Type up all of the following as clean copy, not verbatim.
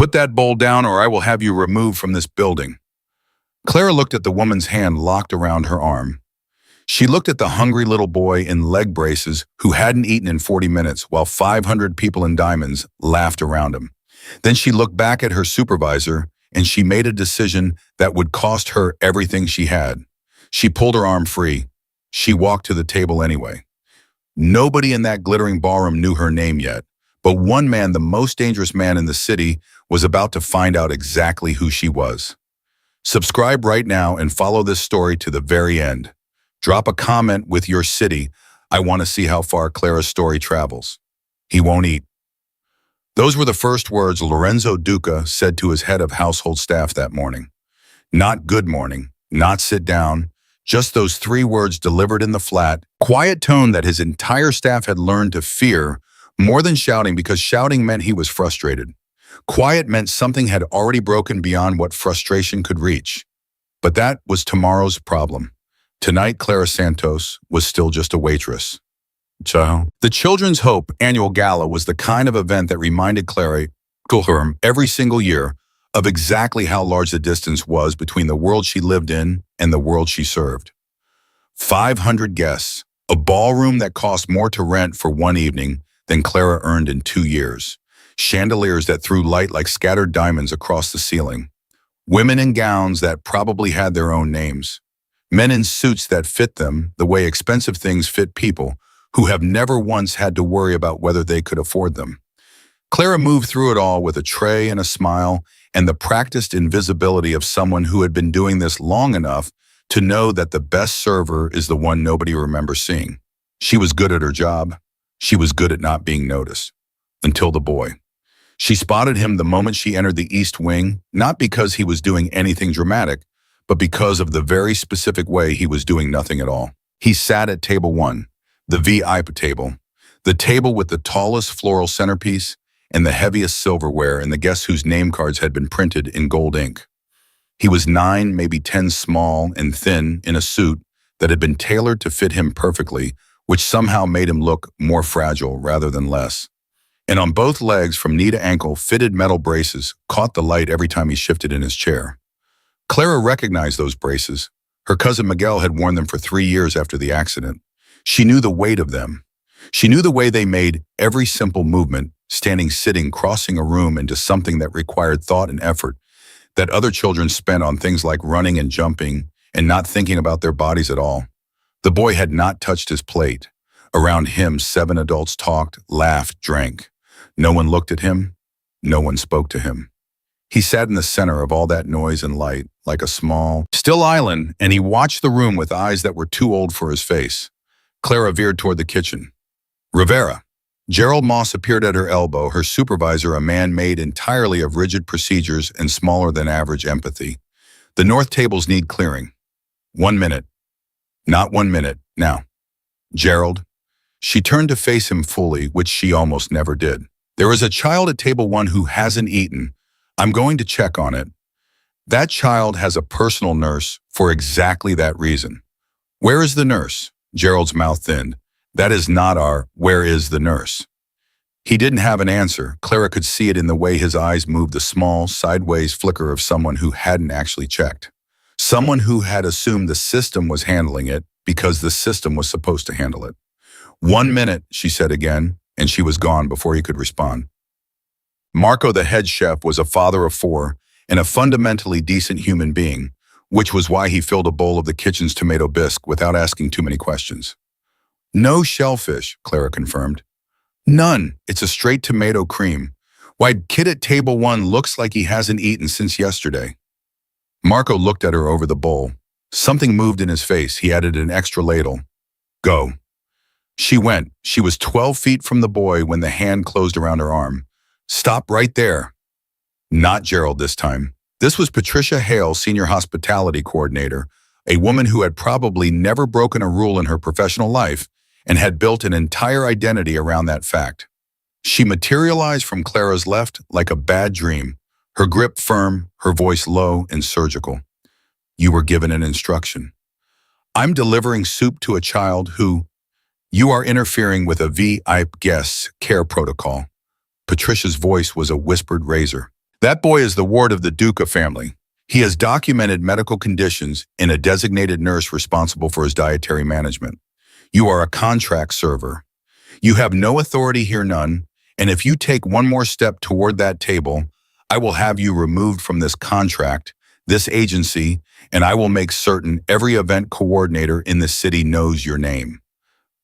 Put that bowl down or I will have you removed from this building. Clara looked at the woman's hand locked around her arm. She looked at the hungry little boy in leg braces who hadn't eaten in 40 minutes while 500 people in diamonds laughed around him. Then she looked back at her supervisor and she made a decision that would cost her everything she had. She pulled her arm free. She walked to the table anyway. Nobody in that glittering ballroom knew her name yet, but one man, the most dangerous man in the city, was about to find out exactly who she was. Subscribe right now and follow this story to the very end. Drop a comment with your city. I want to see how far Clara's story travels. He won't eat. Those were the first words Lorenzo Duca said to his head of household staff that morning. Not good morning, not sit down, just those 3 words delivered in the flat, quiet tone that his entire staff had learned to fear more than shouting, because shouting meant he was frustrated. Quiet meant something had already broken beyond what frustration could reach. But that was tomorrow's problem. Tonight, Clara Santos was still just a waitress. The Children's Hope annual gala was the kind of event that reminded Clara every single year of exactly how large the distance was between the world she lived in and the world she served. 500 guests, a ballroom that cost more to rent for one evening than Clara earned in 2 years, chandeliers that threw light like scattered diamonds across the ceiling, women in gowns that probably had their own names, men in suits that fit them the way expensive things fit people who have never once had to worry about whether they could afford them. Clara moved through it all with a tray and a smile and the practiced invisibility of someone who had been doing this long enough to know that the best server is the one nobody remembers seeing. She was good at her job. She was good at not being noticed. Until the boy. She spotted him the moment she entered the East Wing, not because he was doing anything dramatic, but because of the very specific way he was doing nothing at all. He sat at table 1, the VIP table, the table with the tallest floral centerpiece and the heaviest silverware and the guests whose name cards had been printed in gold ink. He was 9, maybe 10 small and thin in a suit that had been tailored to fit him perfectly, which somehow made him look more fragile rather than less. And on both legs from knee to ankle, fitted metal braces caught the light every time he shifted in his chair. Clara recognized those braces. Her cousin Miguel had worn them for 3 years after the accident. She knew the weight of them. She knew the way they made every simple movement, standing, sitting, crossing a room, into something that required thought and effort that other children spent on things like running and jumping and not thinking about their bodies at all. The boy had not touched his plate. Around him, 7 adults talked, laughed, drank. No one looked at him. No one spoke to him. He sat in the center of all that noise and light, like a small, still island, and he watched the room with eyes that were too old for his face. Clara veered toward the kitchen. Rivera. Gerald Moss appeared at her elbow, her supervisor, a man made entirely of rigid procedures and smaller than average empathy. The north tables need clearing. 1 minute. Not 1 minute, now. Gerald. She turned to face him fully, which she almost never did. There is a child at table 1 who hasn't eaten. I'm going to check on it. That child has a personal nurse for exactly that reason. Where is the nurse? Gerald's mouth thinned. That is not our, where is the nurse? He didn't have an answer. Clara could see it in the way his eyes moved, the small, sideways flicker of someone who hadn't actually checked. Someone who had assumed the system was handling it because the system was supposed to handle it. 1 minute, she said again, and she was gone before he could respond. Marco, the head chef, was a father of 4 and a fundamentally decent human being, which was why he filled a bowl of the kitchen's tomato bisque without asking too many questions. No shellfish, Clara confirmed. None. It's a straight tomato cream. Why, kid at table 1 looks like he hasn't eaten since yesterday. Marco looked at her over the bowl. Something moved in his face. He added an extra ladle. Go. She went. She was 12 feet from the boy when the hand closed around her arm. Stop right there. Not Gerald this time. This was Patricia Hale, senior hospitality coordinator, a woman who had probably never broken a rule in her professional life and had built an entire identity around that fact. She materialized from Clara's left like a bad dream, her grip firm, her voice low and surgical. You were given an instruction. I'm delivering soup to a child who... You are interfering with a VIP guest's care protocol. Patricia's voice was a whispered razor. That boy is the ward of the Duca family. He has documented medical conditions and a designated nurse responsible for his dietary management. You are a contract server. You have no authority here, none, and if you take one more step toward that table, I will have you removed from this contract, this agency, and I will make certain every event coordinator in the city knows your name.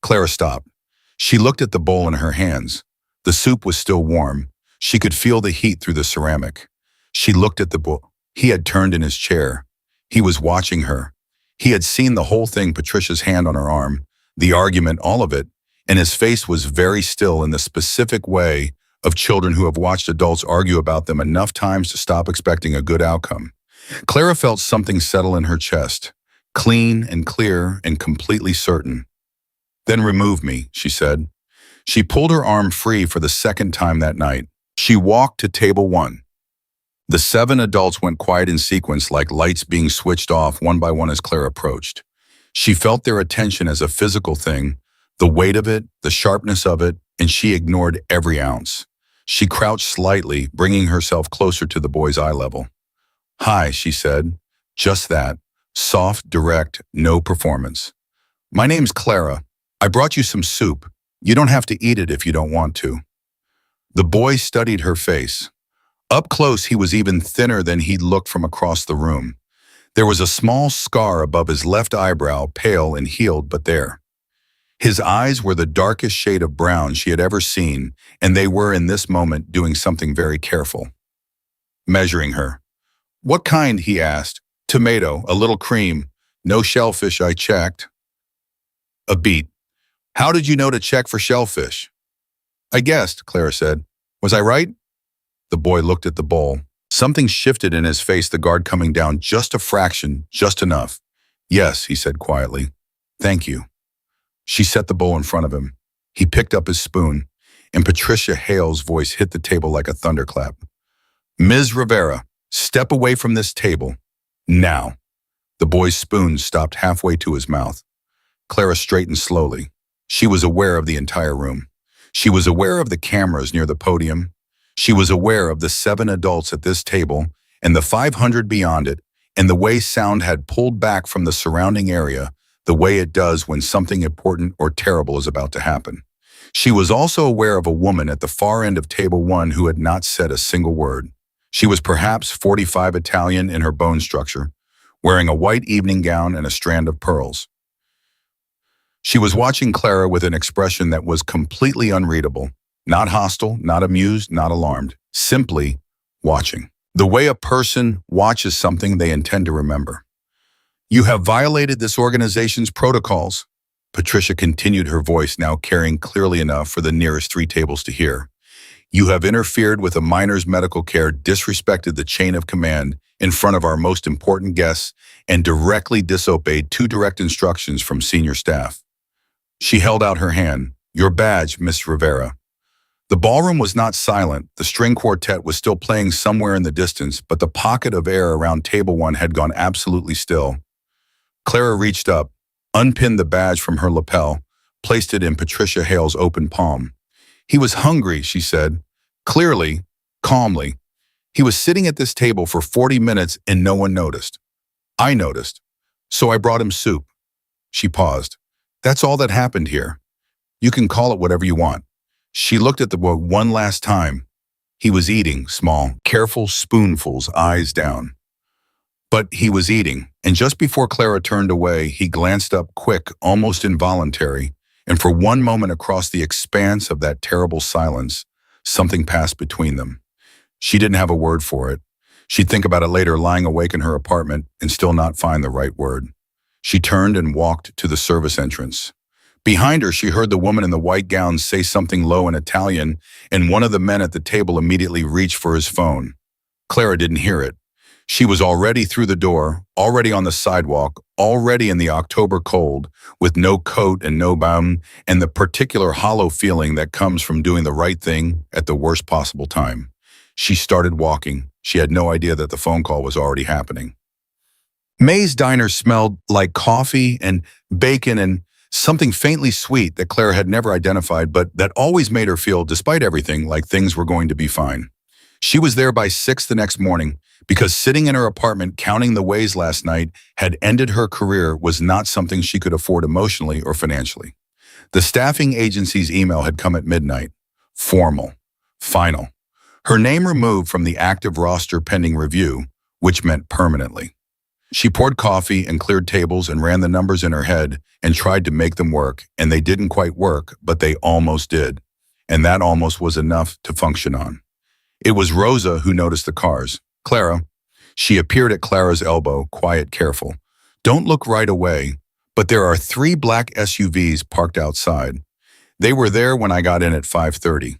Clara stopped. She looked at the bowl in her hands. The soup was still warm. She could feel the heat through the ceramic. She looked at the bowl. He had turned in his chair. He was watching her. He had seen the whole thing, Patricia's hand on her arm, the argument, all of it, and his face was very still in the specific way of children who have watched adults argue about them enough times to stop expecting a good outcome. Clara felt something settle in her chest, clean and clear and completely certain. Then remove me, she said. She pulled her arm free for the second time that night. She walked to table 1. The 7 adults went quiet in sequence, like lights being switched off one by one as Clara approached. She felt their attention as a physical thing, the weight of it, the sharpness of it, and she ignored every ounce. She crouched slightly, bringing herself closer to the boy's eye level. Hi, she said. Just that. Soft, direct, no performance. My name's Clara. I brought you some soup. You don't have to eat it if you don't want to. The boy studied her face. Up close, he was even thinner than he'd looked from across the room. There was a small scar above his left eyebrow, pale and healed, but there. His eyes were the darkest shade of brown she had ever seen, and they were in this moment doing something very careful. Measuring her. What kind, he asked. Tomato, a little cream. No shellfish, I checked. A beet. How did you know to check for shellfish? I guessed, Clara said. Was I right? The boy looked at the bowl. Something shifted in his face, the guard coming down just a fraction, just enough. Yes, he said quietly. Thank you. She set the bowl in front of him. He picked up his spoon, and Patricia Hale's voice hit the table like a thunderclap. Ms. Rivera, step away from this table. Now. The boy's spoon stopped halfway to his mouth. Clara straightened slowly. She was aware of the entire room. She was aware of the cameras near the podium. She was aware of the 7 adults at this table and the 500 beyond it, and the way sound had pulled back from the surrounding area, the way it does when something important or terrible is about to happen. She was also aware of a woman at the far end of table 1 who had not said a single word. She was perhaps 45 Italian in her bone structure, wearing a white evening gown and a strand of pearls. She was watching Clara with an expression that was completely unreadable, not hostile, not amused, not alarmed, simply watching. The way a person watches something they intend to remember. You have violated this organization's protocols. Patricia continued, her voice now carrying clearly enough for the nearest 3 tables to hear. You have interfered with a minor's medical care, disrespected the chain of command in front of our most important guests, and directly disobeyed 2 direct instructions from senior staff. She held out her hand. Your badge, Miss Rivera. The ballroom was not silent. The string quartet was still playing somewhere in the distance, but the pocket of air around table 1 had gone absolutely still. Clara reached up, unpinned the badge from her lapel, placed it in Patricia Hale's open palm. He was hungry, she said, clearly, calmly. He was sitting at this table for 40 minutes and no one noticed. I noticed, so I brought him soup. She paused. That's all that happened here. You can call it whatever you want. She looked at the boy one last time. He was eating, small, careful spoonfuls, eyes down. But he was eating, and just before Clara turned away, he glanced up quick, almost involuntary, and for one moment across the expanse of that terrible silence, something passed between them. She didn't have a word for it. She'd think about it later, lying awake in her apartment, and still not find the right word. She turned and walked to the service entrance. Behind her, she heard the woman in the white gown say something low in Italian, and one of the men at the table immediately reached for his phone. Clara didn't hear it. She was already through the door, already on the sidewalk, already in the October cold, with no coat and no baum, and the particular hollow feeling that comes from doing the right thing at the worst possible time. She started walking. She had no idea that the phone call was already happening. May's diner smelled like coffee and bacon and something faintly sweet that Clara had never identified, but that always made her feel, despite everything, like things were going to be fine. She was there by 6 the next morning because sitting in her apartment counting the ways last night had ended her career was not something she could afford emotionally or financially. The staffing agency's email had come at midnight. Formal. Final. Her name removed from the active roster pending review, which meant permanently. She poured coffee and cleared tables and ran the numbers in her head and tried to make them work, and they didn't quite work, but they almost did. And that almost was enough to function on. It was Rosa who noticed the cars. Clara. She appeared at Clara's elbow, quiet, careful. Don't look right away, but there are 3 black SUVs parked outside. They were there when I got in at 5:30.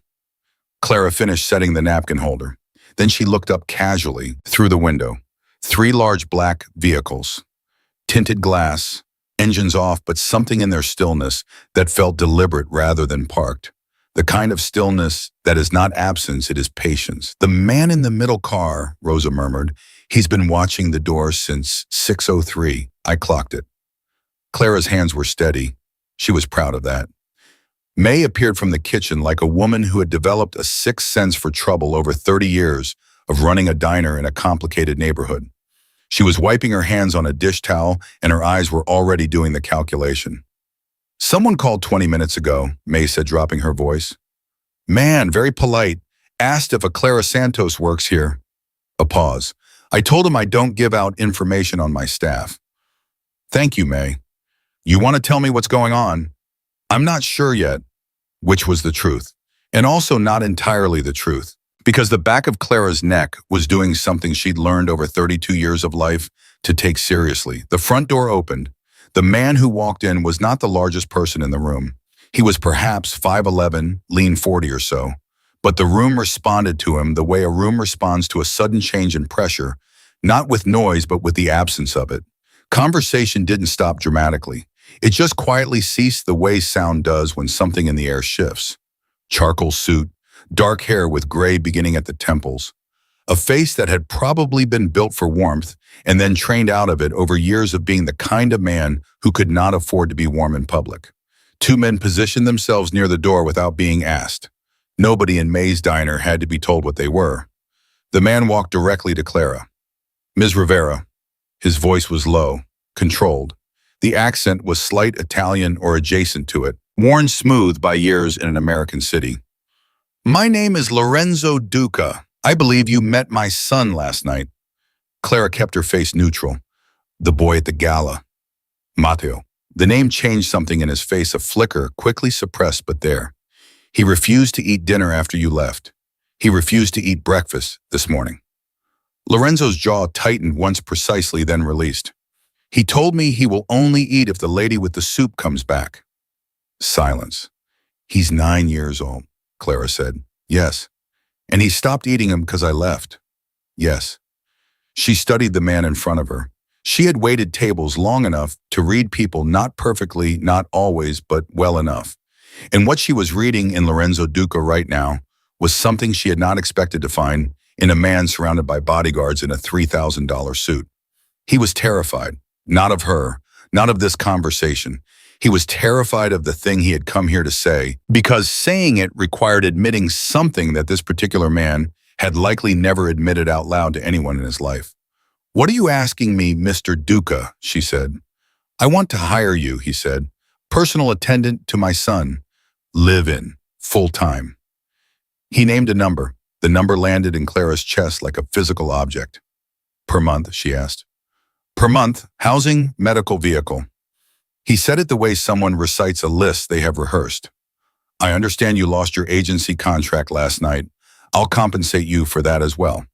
Clara finished setting the napkin holder. Then she looked up casually through the window. 3 large black vehicles. Tinted glass, engines off, but something in their stillness that felt deliberate rather than parked. The kind of stillness that is not absence, it is patience. The man in the middle car, Rosa murmured. He's been watching the door since 6:03. I clocked it. Clara's hands were steady. She was proud of that. May appeared from the kitchen like a woman who had developed a sixth sense for trouble over 30 years of running a diner in a complicated neighborhood. She was wiping her hands on a dish towel and her eyes were already doing the calculation. Someone called 20 minutes ago, May said, dropping her voice. Man, very polite, asked if a Clara Santos works here. A pause. I told him I don't give out information on my staff. Thank you, May. You want to tell me what's going on? I'm not sure yet, which was the truth, and also not entirely the truth, because the back of Clara's neck was doing something she'd learned over 32 years of life to take seriously. The front door opened. The man who walked in was not the largest person in the room. He was perhaps 5'11", lean 40 or so, but the room responded to him the way a room responds to a sudden change in pressure, not with noise but with the absence of it. Conversation didn't stop dramatically. It just quietly ceased the way sound does when something in the air shifts. Charcoal suit, dark hair with gray beginning at the temples. A face that had probably been built for warmth and then trained out of it over years of being the kind of man who could not afford to be warm in public. 2 men positioned themselves near the door without being asked. Nobody in May's diner had to be told what they were. The man walked directly to Clara. Ms. Rivera. His voice was low, controlled. The accent was slight Italian or adjacent to it, worn smooth by years in an American city. My name is Lorenzo Duca. I believe you met my son last night. Clara kept her face neutral. The boy at the gala. Matteo. The name changed something in his face, a flicker, quickly suppressed but there. He refused to eat dinner after you left. He refused to eat breakfast this morning. Lorenzo's jaw tightened once precisely, then released. He told me he will only eat if the lady with the soup comes back. Silence. He's 9 years old, Clara said. Yes. And he stopped eating him because I left. Yes. She studied the man in front of her. She had waited tables long enough to read people not perfectly, not always, but well enough. And what she was reading in Lorenzo Duca right now was something she had not expected to find in a man surrounded by bodyguards in a $3,000 suit. He was terrified, not of her, not of this conversation. He was terrified of the thing he had come here to say, because saying it required admitting something that this particular man had likely never admitted out loud to anyone in his life. What are you asking me, Mr. Duca? She said. I want to hire you, he said. Personal attendant to my son. Live in, full time. He named a number. The number landed in Clara's chest like a physical object. Per month, she asked. Per month, housing, medical vehicle. He said it the way someone recites a list they have rehearsed. I understand you lost your agency contract last night. I'll compensate you for that as well.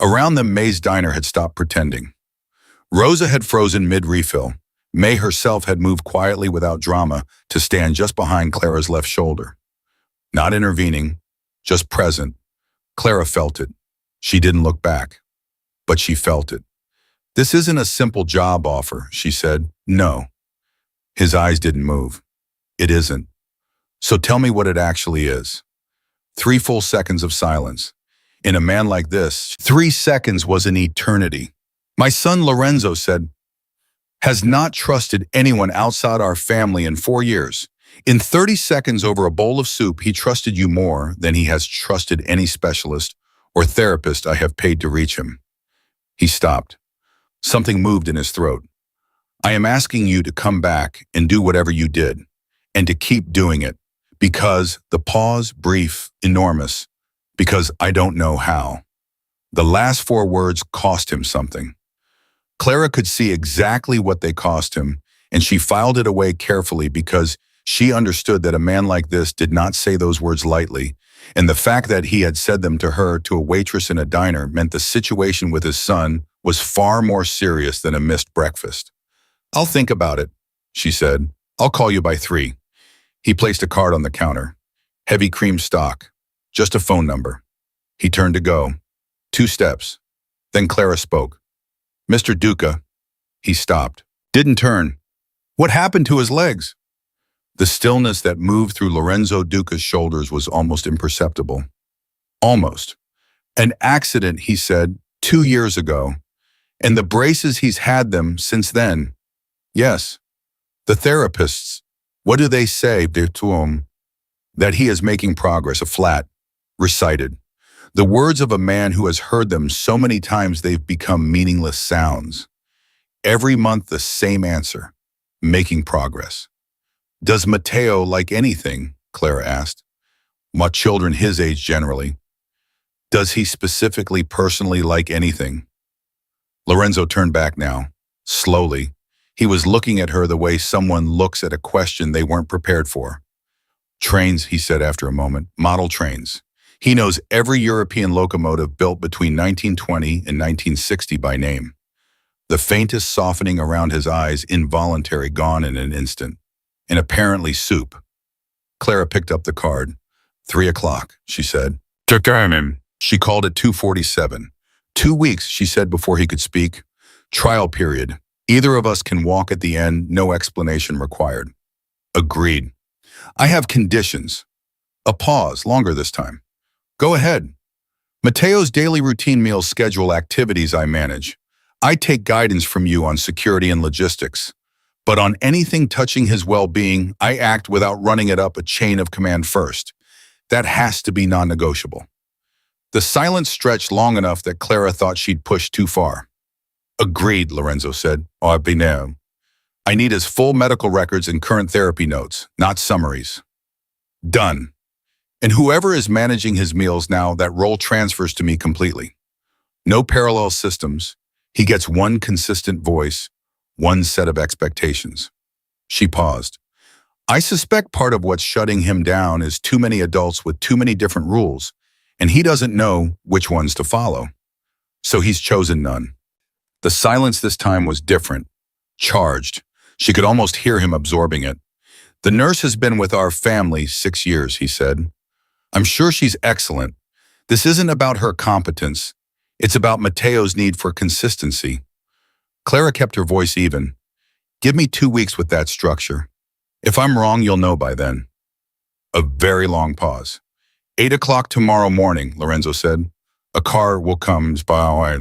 Around them, May's diner had stopped pretending. Rosa had frozen mid-refill. May herself had moved quietly without drama to stand just behind Clara's left shoulder. Not intervening, just present. Clara felt it. She didn't look back, but she felt it. This isn't a simple job offer, she said. No. His eyes didn't move. It isn't. So tell me what it actually is. 3 full seconds of silence. In a man like this, 3 seconds was an eternity. My son Lorenzo said, has not trusted anyone outside our family in 4 years. In 30 seconds over a bowl of soup, he trusted you more than he has trusted any specialist or therapist I have paid to reach him." He stopped. Something moved in his throat. "I am asking you to come back and do whatever you did, and to keep doing it, because," the pause, brief, enormous, "because I don't know how." The last four words cost him something. Clara could see exactly what they cost him, and she filed it away carefully because she understood that a man like this did not say those words lightly, and the fact that he had said them to her, to a waitress in a diner, meant the situation with his son was far more serious than a missed breakfast. "I'll think about it," she said. "I'll call you by 3. He placed a card on the counter. Heavy cream stock. Just a phone number. He turned to go. 2 steps. Then Clara spoke. "Mr. Duca." He stopped. Didn't turn. What happened to his legs? The stillness that moved through Lorenzo Duca's shoulders was almost imperceptible. Almost. "An accident," he said, 2 years ago. "And the braces, he's had them since then." "Yes." "The therapists, what do they say to him?" "That he is making progress," a flat, recited. The words of a man who has heard them so many times they've become meaningless sounds. Every month the same answer. Making progress. "Does Matteo like anything?" Clara asked. "My children his age generally." "Does he specifically, personally like anything?" Lorenzo turned back now, slowly. He was looking at her the way someone looks at a question they weren't prepared for. "Trains," he said after a moment. "Model trains. He knows every European locomotive built between 1920 and 1960 by name." The faintest softening around his eyes, involuntary, gone in an instant. "And apparently soup." Clara picked up the card. 3 o'clock, she said. "Duca." She called it 2:47. 2 weeks, she said before he could speak. "Trial period. Either of us can walk at the end, no explanation required." "Agreed." "I have conditions." A pause, longer this time. "Go ahead." "Matteo's daily routine meals schedule activities I manage. I take guidance from you on security and logistics. But on anything touching his well-being, I act without running it up a chain of command first. That has to be non-negotiable." The silence stretched long enough that Clara thought she'd pushed too far. "Agreed," Lorenzo said. "Oh, bien. I need his full medical records and current therapy notes, not summaries." "Done. And whoever is managing his meals now, that role transfers to me completely. No parallel systems. He gets one consistent voice, one set of expectations." She paused. "I suspect part of what's shutting him down is too many adults with too many different rules, and he doesn't know which ones to follow. So he's chosen none." The silence this time was different, charged. She could almost hear him absorbing it. "The nurse has been with our family 6 years, he said. "I'm sure she's excellent. This isn't about her competence. It's about Matteo's need for consistency." Clara kept her voice even. "Give me 2 weeks with that structure. If I'm wrong, you'll know by then." A very long pause. 8 o'clock tomorrow morning, Lorenzo said. "A car will come by."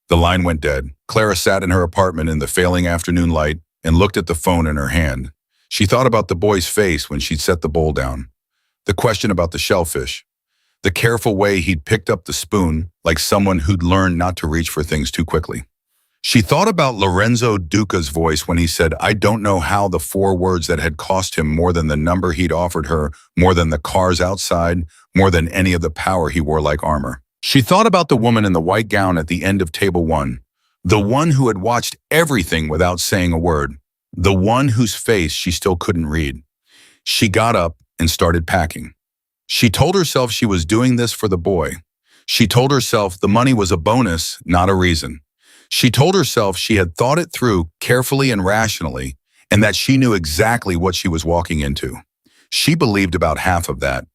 The line went dead. Clara sat in her apartment in the failing afternoon light and looked at the phone in her hand. She thought about the boy's face when she'd set the bowl down. The question about the shellfish. The careful way he'd picked up the spoon, like someone who'd learned not to reach for things too quickly. She thought about Lorenzo Duca's voice when he said, "I don't know how," the 4 words that had cost him more than the number he'd offered her, more than the cars outside, more than any of the power he wore like armor. She thought about the woman in the white gown at the end of table 1, the one who had watched everything without saying a word, the one whose face she still couldn't read. She got up and started packing. She told herself she was doing this for the boy. She told herself the money was a bonus, not a reason. She told herself she had thought it through carefully and rationally, and that she knew exactly what she was walking into. She believed about half of that.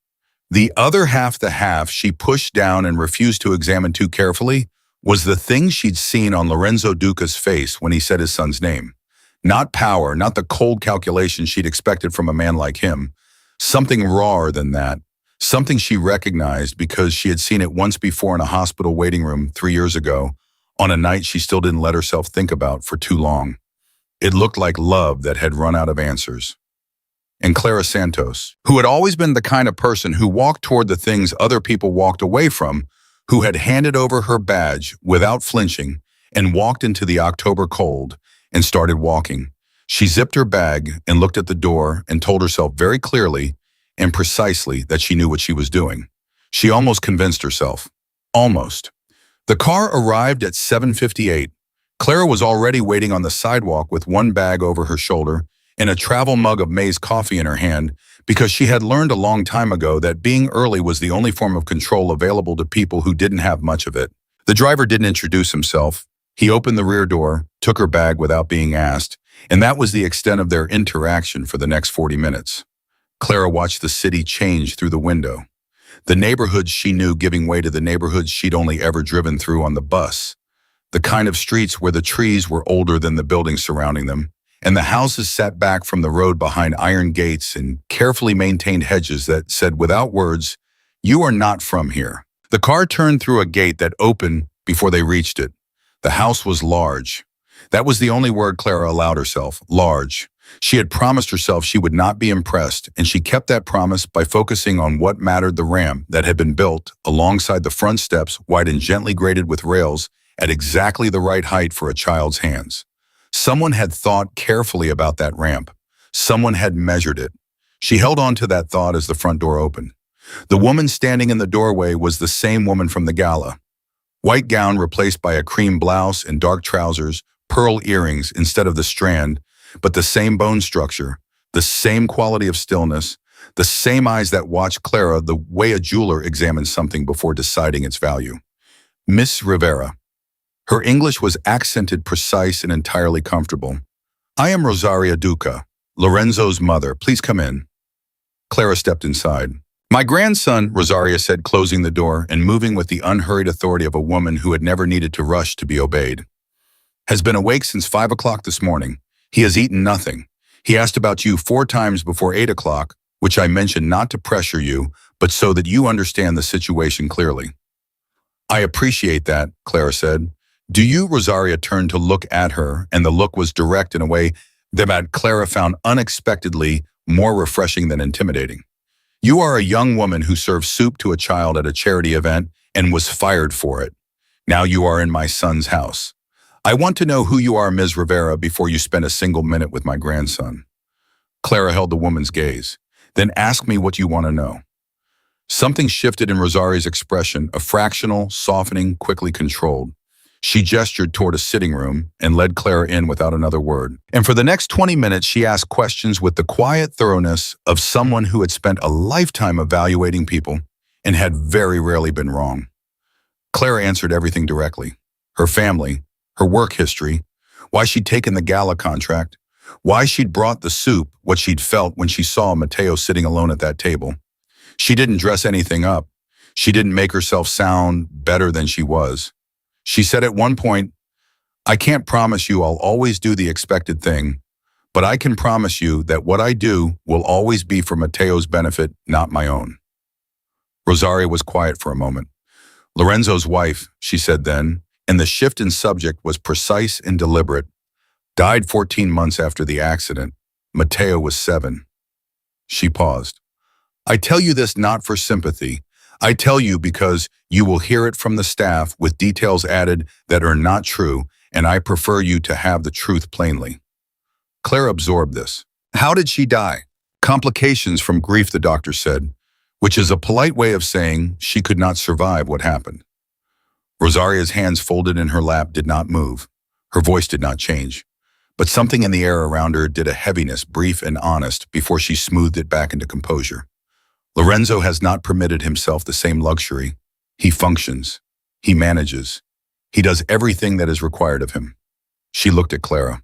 The other half, the half she pushed down and refused to examine too carefully, was the thing she'd seen on Lorenzo Duca's face when he said his son's name. Not power, not the cold calculation she'd expected from a man like him. Something rawer than that. Something she recognized because she had seen it once before in a hospital waiting room 3 years ago, on a night she still didn't let herself think about for too long. It looked like love that had run out of answers. And Clara Santos, who had always been the kind of person who walked toward the things other people walked away from, who had handed over her badge without flinching and walked into the October cold and started walking. She zipped her bag and looked at the door and told herself very clearly and precisely that she knew what she was doing. She almost convinced herself. Almost. The car arrived at 7:58. Clara was already waiting on the sidewalk with one bag over her shoulder and a travel mug of maize coffee in her hand because she had learned a long time ago that being early was the only form of control available to people who didn't have much of it. The driver didn't introduce himself. He opened the rear door, took her bag without being asked, and that was the extent of their interaction for the next 40 minutes. Clara watched the city change through the window. The neighborhoods she knew giving way to the neighborhoods she'd only ever driven through on the bus. The kind of streets where the trees were older than the buildings surrounding them, and the houses sat back from the road behind iron gates and carefully maintained hedges that said without words, "You are not from here." The car turned through a gate that opened before they reached it. The house was large. That was the only word Clara allowed herself, large. She had promised herself she would not be impressed, and she kept that promise by focusing on what mattered: the ramp that had been built alongside the front steps, wide and gently graded with rails, at exactly the right height for a child's hands. Someone had thought carefully about that ramp. Someone had measured it. She held on to that thought as the front door opened. The woman standing in the doorway was the same woman from the gala. White gown replaced by a cream blouse and dark trousers, pearl earrings instead of the strand, but the same bone structure, the same quality of stillness, the same eyes that watched Clara the way a jeweler examines something before deciding its value. Miss Rivera. Her English was accented, precise, and entirely comfortable. "I am Rosaria Duca, Lorenzo's mother. Please come in." Clara stepped inside. "My grandson," Rosaria said, closing the door and moving with the unhurried authority of a woman who had never needed to rush to be obeyed, "has been awake since 5 o'clock this morning. He has eaten nothing. He asked about you 4 times before 8 o'clock, which I mentioned not to pressure you, but so that you understand the situation clearly." "I appreciate that," Clara said. "Do you?" Rosaria turned to look at her, and the look was direct in a way that Clara found unexpectedly more refreshing than intimidating. "You are a young woman who served soup to a child at a charity event and was fired for it. Now you are in my son's house. I want to know who you are, Ms. Rivera, before you spend a single minute with my grandson." Clara held the woman's gaze. "Then ask me what you want to know." Something shifted in Rosaria's expression, a fractional, softening, quickly controlled. She gestured toward a sitting room and led Clara in without another word. And for the next 20 minutes, she asked questions with the quiet thoroughness of someone who had spent a lifetime evaluating people and had very rarely been wrong. Clara answered everything directly. Her family, her work history, why she'd taken the gala contract, why she'd brought the soup, what she'd felt when she saw Matteo sitting alone at that table. She didn't dress anything up. She didn't make herself sound better than she was. She said at one point, "I can't promise you I'll always do the expected thing, but I can promise you that what I do will always be for Matteo's benefit, not my own." Rosaria was quiet for a moment. "Lorenzo's wife," she said then, and the shift in subject was precise and deliberate, "died 14 months after the accident. Matteo was 7. She paused. "I tell you this not for sympathy. I tell you because you will hear it from the staff with details added that are not true, and I prefer you to have the truth plainly." Clara absorbed this. "How did she die?" "Complications from grief," the doctor said, which is a polite way of saying she could not survive what happened. Rosaria's hands folded in her lap did not move. Her voice did not change. But something in the air around her did a heaviness, brief and honest, before she smoothed it back into composure. "Lorenzo has not permitted himself the same luxury. He functions. He manages. He does everything that is required of him." She looked at Clara.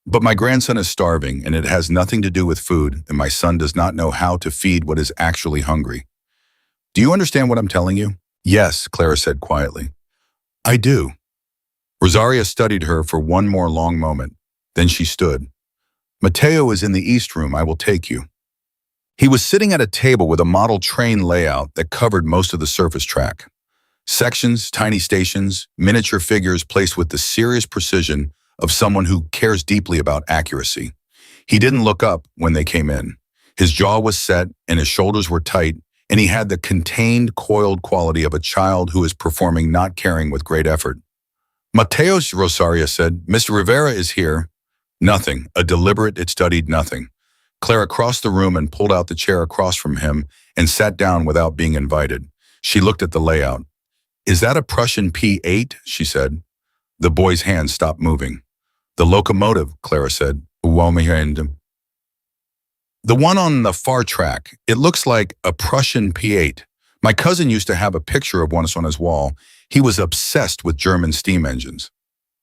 "But my grandson is starving, and it has nothing to do with food, and my son does not know how to feed what is actually hungry. Do you understand what I'm telling you?" "Yes," Clara said quietly. "I do." Rosaria studied her for one more long moment. Then she stood. "Matteo is in the East Room. I will take you." He was sitting at a table with a model train layout that covered most of the surface track. Sections, tiny stations, miniature figures placed with the serious precision of someone who cares deeply about accuracy. He didn't look up when they came in. His jaw was set and his shoulders were tight, and he had the contained, coiled quality of a child who is performing not caring with great effort. Mateos, Rosaria said, Mr. Rivera is here. Nothing, a deliberate, it studied nothing. Clara crossed the room and pulled out the chair across from him and sat down without being invited. She looked at the layout. Is that a Prussian P8? She said. The boy's hand stopped moving. The locomotive, Clara said. The one on the far track. It looks like a Prussian P8. My cousin used to have a picture of one on his wall. He was obsessed with German steam engines.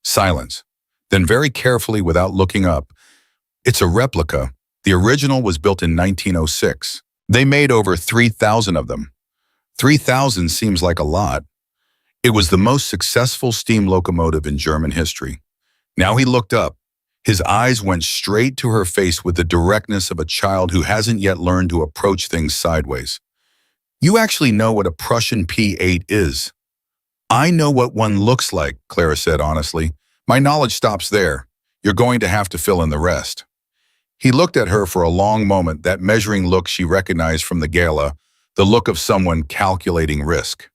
Silence. Then very carefully, without looking up, it's a replica. The original was built in 1906. They made over 3,000 of them. 3,000 seems like a lot. It was the most successful steam locomotive in German history. Now he looked up. His eyes went straight to her face with the directness of a child who hasn't yet learned to approach things sideways. You actually know what a Prussian P8 is. I know what one looks like, Clara said honestly. My knowledge stops there. You're going to have to fill in the rest. He looked at her for a long moment, that measuring look she recognized from the gala, the look of someone calculating risk.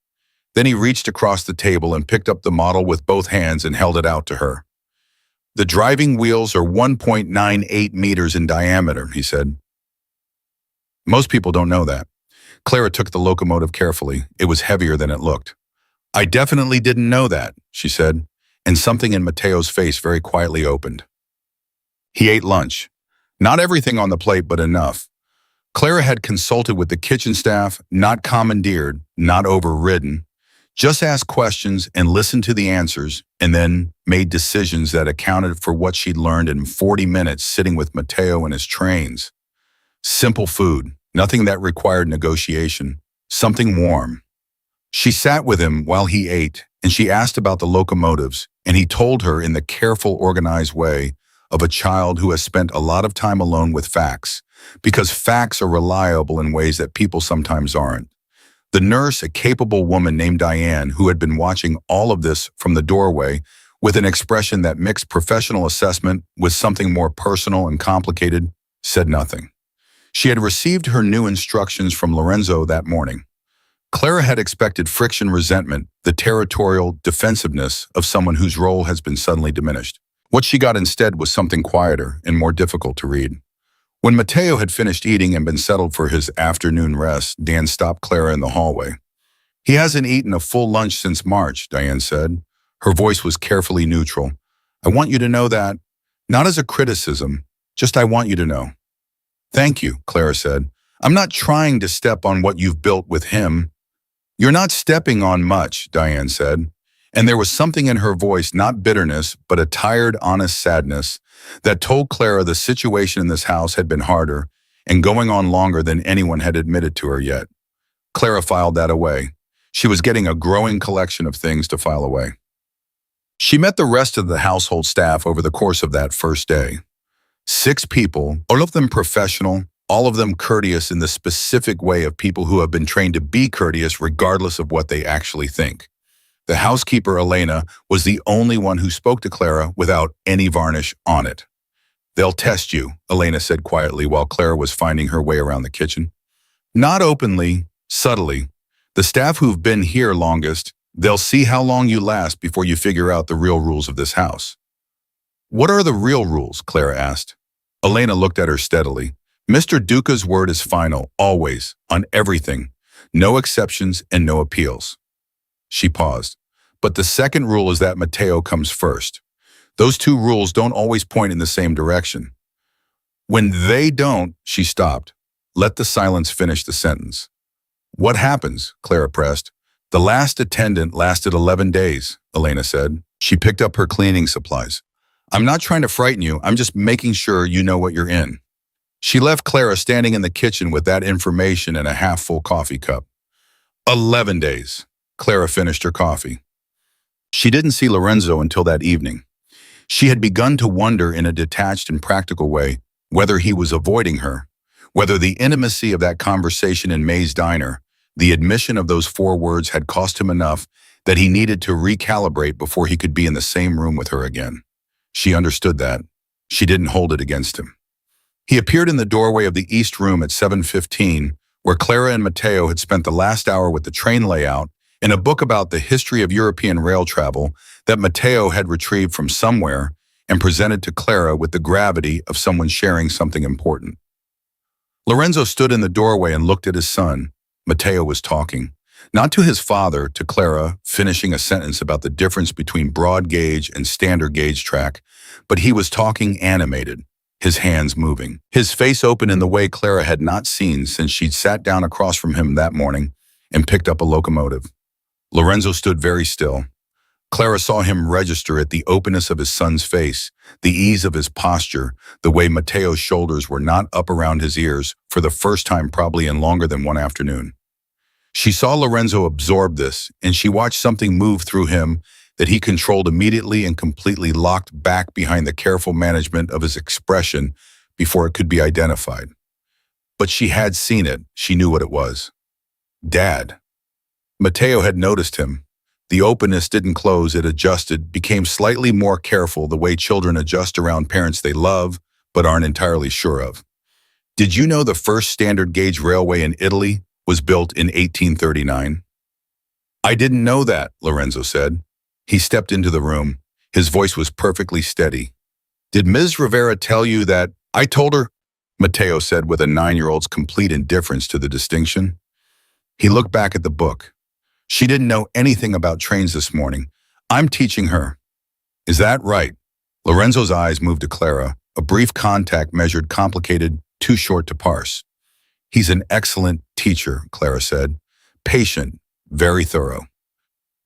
Then he reached across the table and picked up the model with both hands and held it out to her. The driving wheels are 1.98 meters in diameter, he said. Most people don't know that. Clara took the locomotive carefully. It was heavier than it looked. I definitely didn't know that, she said, and something in Mateo's face very quietly opened. He ate lunch. Not everything on the plate, but enough. Clara had consulted with the kitchen staff, not commandeered, not overridden, just asked questions and listened to the answers, and then made decisions that accounted for what she'd learned in 40 minutes sitting with Mateo and his trains. Simple food, nothing that required negotiation, something warm. She sat with him while he ate, and she asked about the locomotives, and he told her in the careful, organized way of a child who has spent a lot of time alone with facts, because facts are reliable in ways that people sometimes aren't. The nurse, a capable woman named Diane, who had been watching all of this from the doorway with an expression that mixed professional assessment with something more personal and complicated, said nothing. She had received her new instructions from Lorenzo that morning. Clara had expected friction, resentment, the territorial defensiveness of someone whose role has been suddenly diminished. What she got instead was something quieter and more difficult to read. When Mateo had finished eating and been settled for his afternoon rest, Dan stopped Clara in the hallway. He hasn't eaten a full lunch since March, Diane said. Her voice was carefully neutral. I want you to know that, not as a criticism, just I want you to know. Thank you, Clara said. I'm not trying to step on what you've built with him. You're not stepping on much, Diane said. And there was something in her voice, not bitterness, but a tired, honest sadness that told Clara the situation in this house had been harder and going on longer than anyone had admitted to her yet. Clara filed that away. She was getting a growing collection of things to file away. She met the rest of the household staff over the course of that first day. 6 people, all of them professional, all of them courteous in the specific way of people who have been trained to be courteous regardless of what they actually think. The housekeeper, Elena, was the only one who spoke to Clara without any varnish on it. They'll test you, Elena said quietly while Clara was finding her way around the kitchen. Not openly, subtly. The staff who've been here longest, they'll see how long you last before you figure out the real rules of this house. What are the real rules? Clara asked. Elena looked at her steadily. Mr. Duca's word is final, always, on everything. No exceptions and no appeals. She paused. But the second rule is that Mateo comes first. Those 2 rules don't always point in the same direction. When they don't, she stopped. Let the silence finish the sentence. What happens? Clara pressed. The last attendant lasted 11 days, Elena said. She picked up her cleaning supplies. I'm not trying to frighten you. I'm just making sure you know what you're in. She left Clara standing in the kitchen with that information and a half-full coffee cup. 11 days. Clara finished her coffee. She didn't see Lorenzo until that evening. She had begun to wonder in a detached and practical way whether he was avoiding her, whether the intimacy of that conversation in May's diner, the admission of those 4 words had cost him enough that he needed to recalibrate before he could be in the same room with her again. She understood that. She didn't hold it against him. He appeared in the doorway of the East Room at 7:15, where Clara and Matteo had spent the last hour with the train layout in a book about the history of European rail travel that Matteo had retrieved from somewhere and presented to Clara with the gravity of someone sharing something important. Lorenzo stood in the doorway and looked at his son. Matteo was talking, not to his father, to Clara, finishing a sentence about the difference between broad gauge and standard gauge track, but he was talking animated, his hands moving, his face open in the way Clara had not seen since she'd sat down across from him that morning and picked up a locomotive. Lorenzo stood very still. Clara saw him register at the openness of his son's face, the ease of his posture, the way Matteo's shoulders were not up around his ears for the first time probably in longer than one afternoon. She saw Lorenzo absorb this, and she watched something move through him that he controlled immediately and completely locked back behind the careful management of his expression before it could be identified. But she had seen it. She knew what it was. Dad. Matteo had noticed him. The openness didn't close, it adjusted, became slightly more careful the way children adjust around parents they love but aren't entirely sure of. Did you know the first standard gauge railway in Italy was built in 1839? I didn't know that, Lorenzo said. He stepped into the room. His voice was perfectly steady. Did Ms. Rivera tell you that? I told her, Matteo said with a 9-year-old's complete indifference to the distinction. He looked back at the book. She didn't know anything about trains this morning. I'm teaching her. Is that right? Lorenzo's eyes moved to Clara. A brief contact measured complicated, too short to parse. He's an excellent teacher, Clara said. Patient, very thorough.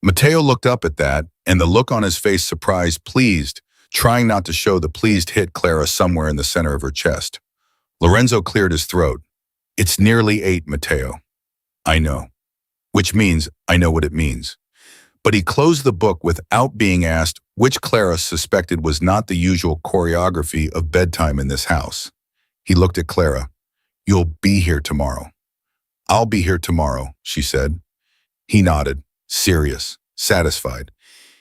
Matteo looked up at that, and the look on his face surprised, pleased, trying not to show the pleased hit Clara somewhere in the center of her chest. Lorenzo cleared his throat. It's nearly 8, Matteo. I know. Which means I know what it means. But he closed the book without being asked, which Clara suspected was not the usual choreography of bedtime in this house. He looked at Clara. You'll be here tomorrow. I'll be here tomorrow, she said. He nodded, serious, satisfied.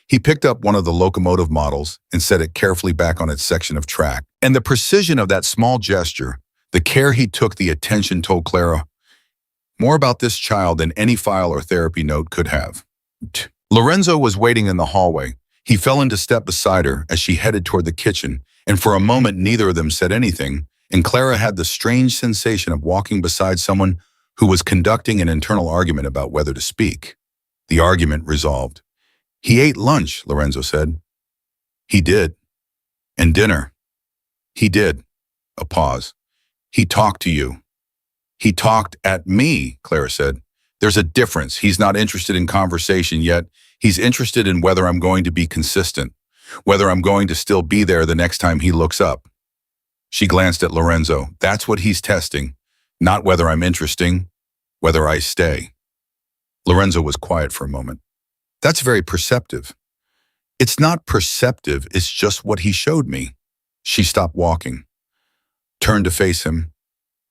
He picked up one of the locomotive models and set it carefully back on its section of track. And the precision of that small gesture, the care he took, the attention told Clara more about this child than any file or therapy note could have. Lorenzo was waiting in the hallway. He fell into step beside her as she headed toward the kitchen, and for a moment neither of them said anything, and Clara had the strange sensation of walking beside someone who was conducting an internal argument about whether to speak. The argument resolved. He ate lunch, Lorenzo said. He did. And dinner. He did. A pause. He talked to you. He talked at me, Clara said. There's a difference. He's not interested in conversation yet. He's interested in whether I'm going to be consistent, whether I'm going to still be there the next time he looks up. She glanced at Lorenzo. That's what he's testing. Not whether I'm interesting, whether I stay. Lorenzo was quiet for a moment. That's very perceptive. It's not perceptive, it's just what he showed me. She stopped walking, turned to face him.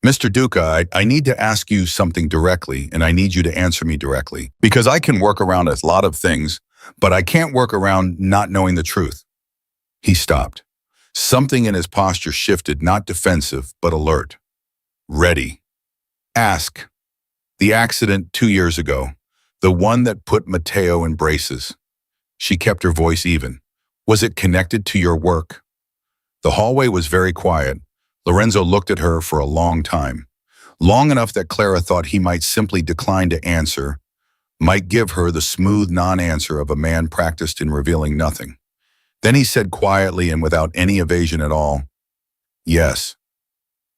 Mr. Duca, I need to ask you something directly, and I need you to answer me directly, because I can work around a lot of things, but I can't work around not knowing the truth. He stopped. Something in his posture shifted, not defensive, but alert. Ready. Ask. The accident 2 years ago, the one that put Matteo in braces. She kept her voice even. Was it connected to your work? The hallway was very quiet. Lorenzo looked at her for a long time, long enough that Clara thought he might simply decline to answer, might give her the smooth non-answer of a man practiced in revealing nothing. Then he said quietly and without any evasion at all, yes.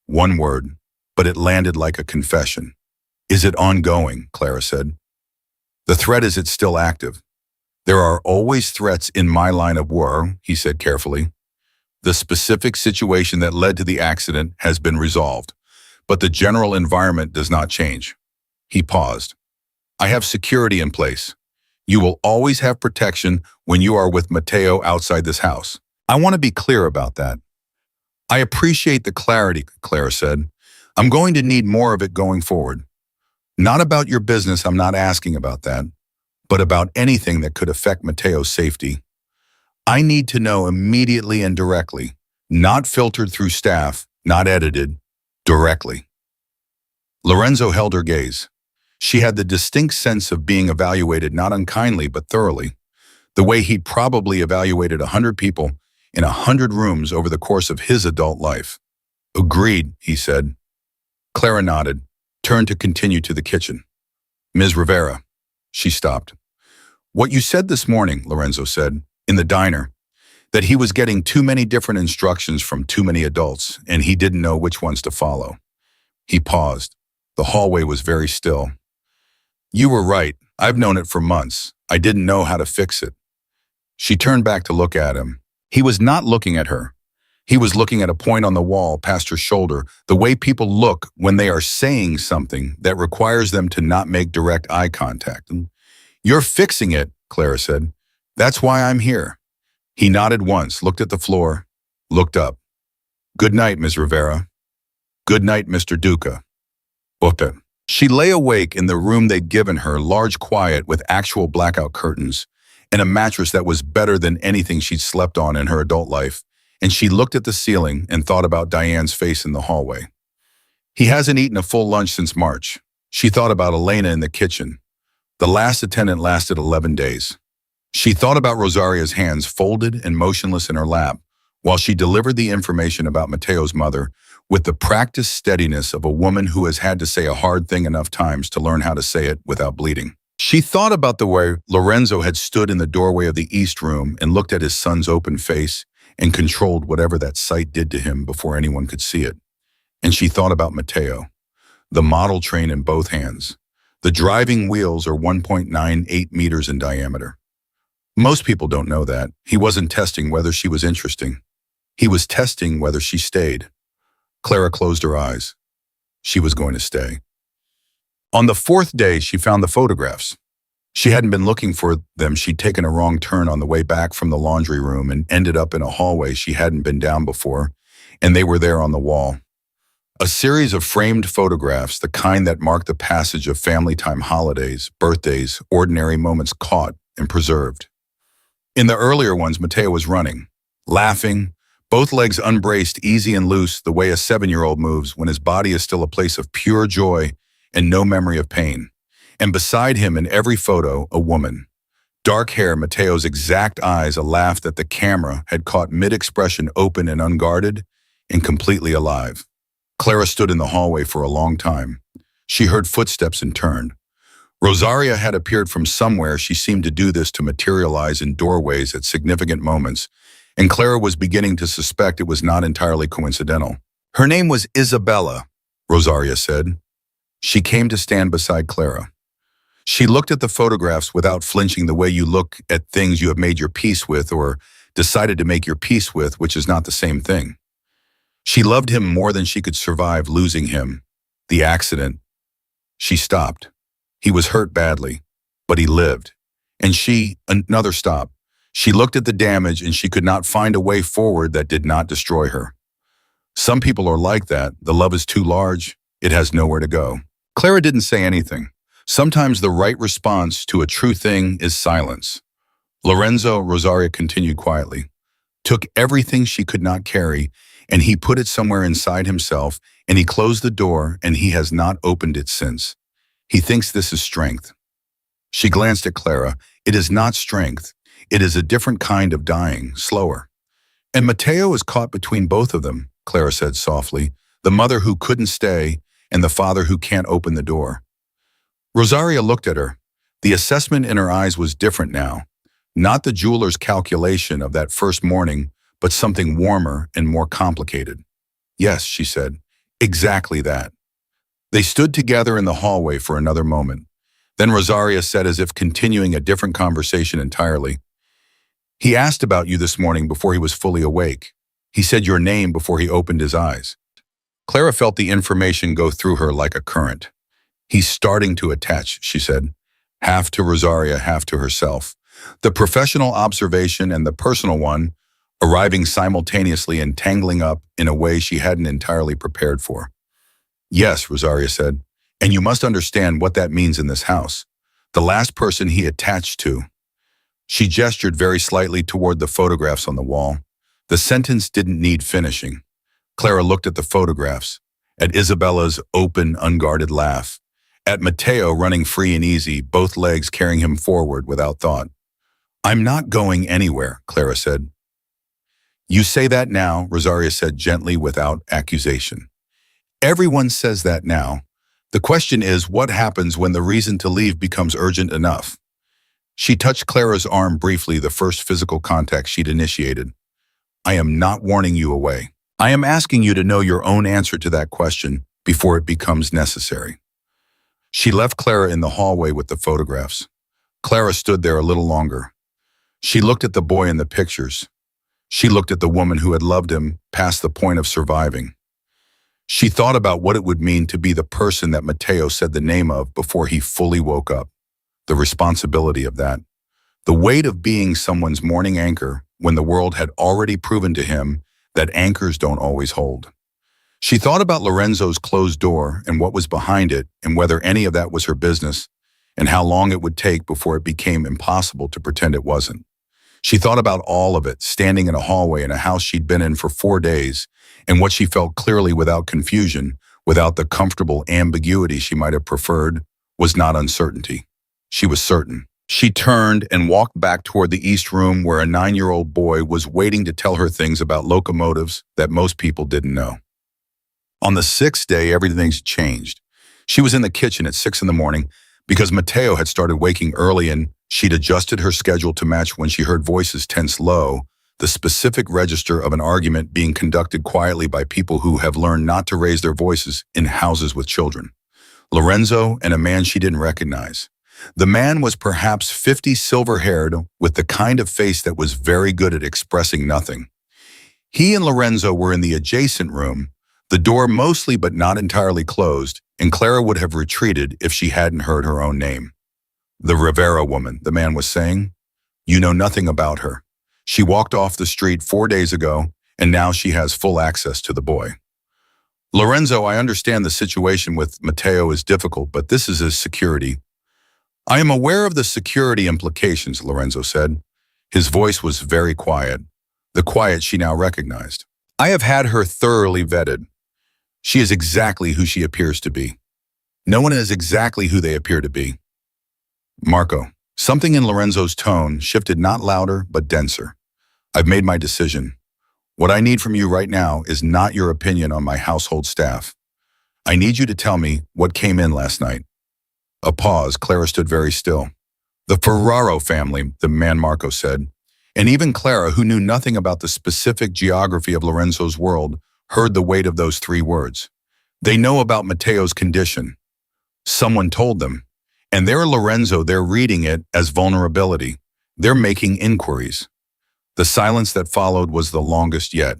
One word, but it landed like a confession. Is it ongoing? Clara said. The threat is it's still active. There are always threats in my line of work, he said carefully. The specific situation that led to the accident has been resolved, but the general environment does not change. He paused. I have security in place. You will always have protection when you are with Matteo outside this house. I want to be clear about that. I appreciate the clarity, Clara said. I'm going to need more of it going forward. Not about your business, I'm not asking about that, but about anything that could affect Matteo's safety. I need to know immediately and directly, not filtered through staff, not edited, directly. Lorenzo held her gaze. She had the distinct sense of being evaluated not unkindly but thoroughly, the way he'd probably evaluated 100 people in 100 rooms over the course of his adult life. Agreed, he said. Clara nodded, turned to continue to the kitchen. Ms. Rivera. She stopped. What you said this morning, Lorenzo said, in the diner, that he was getting too many different instructions from too many adults, and he didn't know which ones to follow. He paused. The hallway was very still. You were right. I've known it for months. I didn't know how to fix it. She turned back to look at him. He was not looking at her. He was looking at a point on the wall past her shoulder, the way people look when they are saying something that requires them to not make direct eye contact. You're fixing it, Clara said. That's why I'm here. He nodded once, looked at the floor, looked up. Good night, Ms. Rivera. Good night, Mr. Duca. Ope. She lay awake in the room they'd given her, large quiet with actual blackout curtains, and a mattress that was better than anything she'd slept on in her adult life, and she looked at the ceiling and thought about Diane's face in the hallway. He hasn't eaten a full lunch since March. She thought about Elena in the kitchen. The last attendant lasted 11 days. She thought about Rosaria's hands folded and motionless in her lap, while she delivered the information about Mateo's mother with the practiced steadiness of a woman who has had to say a hard thing enough times to learn how to say it without bleeding. She thought about the way Lorenzo had stood in the doorway of the East Room and looked at his son's open face and controlled whatever that sight did to him before anyone could see it. And she thought about the model train in both hands. The driving wheels are 1.98 meters in diameter. Most people don't know that. He wasn't testing whether she was interesting. He was testing whether she stayed. Clara closed her eyes. She was going to stay. On the fourth day, she found the photographs. She hadn't been looking for them. She'd taken a wrong turn on the way back from the laundry room and ended up in a hallway she hadn't been down before, and they were there on the wall. A series of framed photographs, the kind that mark the passage of family time holidays, birthdays, ordinary moments caught and preserved. In the earlier ones, Mateo was running, laughing, both legs unbraced, easy and loose, the way a 7-year-old moves when his body is still a place of pure joy and no memory of pain. And beside him in every photo, a woman. Dark hair, Mateo's exact eyes, a laugh that the camera had caught mid-expression, open and unguarded and completely alive. Clara stood in the hallway for a long time. She heard footsteps and turned. Rosaria had appeared from somewhere. She seemed to do this to materialize in doorways at significant moments, and Clara was beginning to suspect it was not entirely coincidental. Her name was Isabella, Rosaria said. She came to stand beside Clara. She looked at the photographs without flinching, the way you look at things you have made your peace with or decided to make your peace with, which is not the same thing. She loved him more than she could survive losing him. The accident. She stopped. He was hurt badly, but he lived. And she, another stop. She looked at the damage and she could not find a way forward that did not destroy her. Some people are like that. The love is too large. It has nowhere to go. Clara didn't say anything. Sometimes the right response to a true thing is silence. Lorenzo, Rosaria continued quietly, took everything she could not carry and he put it somewhere inside himself, and he closed the door and he has not opened it since. He thinks this is strength. She glanced at Clara. It is not strength. It is a different kind of dying, slower. And Mateo is caught between both of them, Clara said softly, the mother who couldn't stay and the father who can't open the door. Rosaria looked at her. The assessment in her eyes was different now. Not the jeweler's calculation of that first morning, but something warmer and more complicated. Yes, she said, exactly that. They stood together in the hallway for another moment. Then Rosaria said, as if continuing a different conversation entirely, he asked about you this morning before he was fully awake. He said your name before he opened his eyes. Clara felt the information go through her like a current. He's starting to attach, she said, half to Rosaria, half to herself. The professional observation and the personal one arriving simultaneously and tangling up in a way she hadn't entirely prepared for. Yes, Rosaria said, and you must understand what that means in this house. The last person he attached to. She gestured very slightly toward the photographs on the wall. The sentence didn't need finishing. Clara looked at the photographs. at Isabella's open, unguarded laugh, at Matteo running free and easy, both legs carrying him forward without thought. "I'm not going anywhere," Clara said. "You say that now," Rosaria said gently without accusation. "Everyone says that now. The question is, what happens when the reason to leave becomes urgent enough?" She touched Clara's arm briefly, the first physical contact she'd initiated. "I am not warning you away. I am asking you to know your own answer to that question before it becomes necessary." She left Clara in the hallway with the photographs. Clara stood there a little longer. She looked at the boy in the pictures. She looked at the woman who had loved him past the point of surviving. She thought about what it would mean to be the person that Matteo said the name of before he fully woke up. The responsibility of that. The weight of being someone's morning anchor when the world had already proven to him that anchors don't always hold. She thought about Lorenzo's closed door and what was behind it and whether any of that was her business and how long it would take before it became impossible to pretend it wasn't. She thought about all of it, standing in a hallway in a house she'd been in for 4 days, and what she felt clearly without confusion, without the comfortable ambiguity she might have preferred, was not uncertainty. She was certain. She turned and walked back toward the East Room where a 9-year-old boy was waiting to tell her things about locomotives that most people didn't know. On the 6th day, everything's changed. She was in the kitchen at 6 in the morning because Matteo had started waking early and she'd adjusted her schedule to match when she heard voices tense low, the specific register of an argument being conducted quietly by people who have learned not to raise their voices in houses with children. Lorenzo and a man she didn't recognize. The man was perhaps 50, silver-haired, with the kind of face that was very good at expressing nothing. He and Lorenzo were in the adjacent room, the door mostly but not entirely closed, and Clara would have retreated if she hadn't heard her own name. "The Rivera woman," the man was saying. "You know nothing about her. She walked off the street 4 days ago, and now she has full access to the boy." "Lorenzo, I understand the situation with Matteo is difficult, but this is his security." "I am aware of the security implications," Lorenzo said. His voice was very quiet, the quiet she now recognized. "I have had her thoroughly vetted. She is exactly who she appears to be. No one is exactly who they appear to be." "Marco." Something in Lorenzo's tone shifted, not louder, but denser. "I've made my decision. What I need from you right now is not your opinion on my household staff. I need you to tell me what came in last night." A pause. Clara stood very still. "The Ferraro family," the man Marco said. And even Clara, who knew nothing about the specific geography of Lorenzo's world, heard the weight of those 3 words. They know about Matteo's condition. Someone told them. And they're Lorenzo, they're reading it as vulnerability. They're making inquiries. The silence that followed was the longest yet.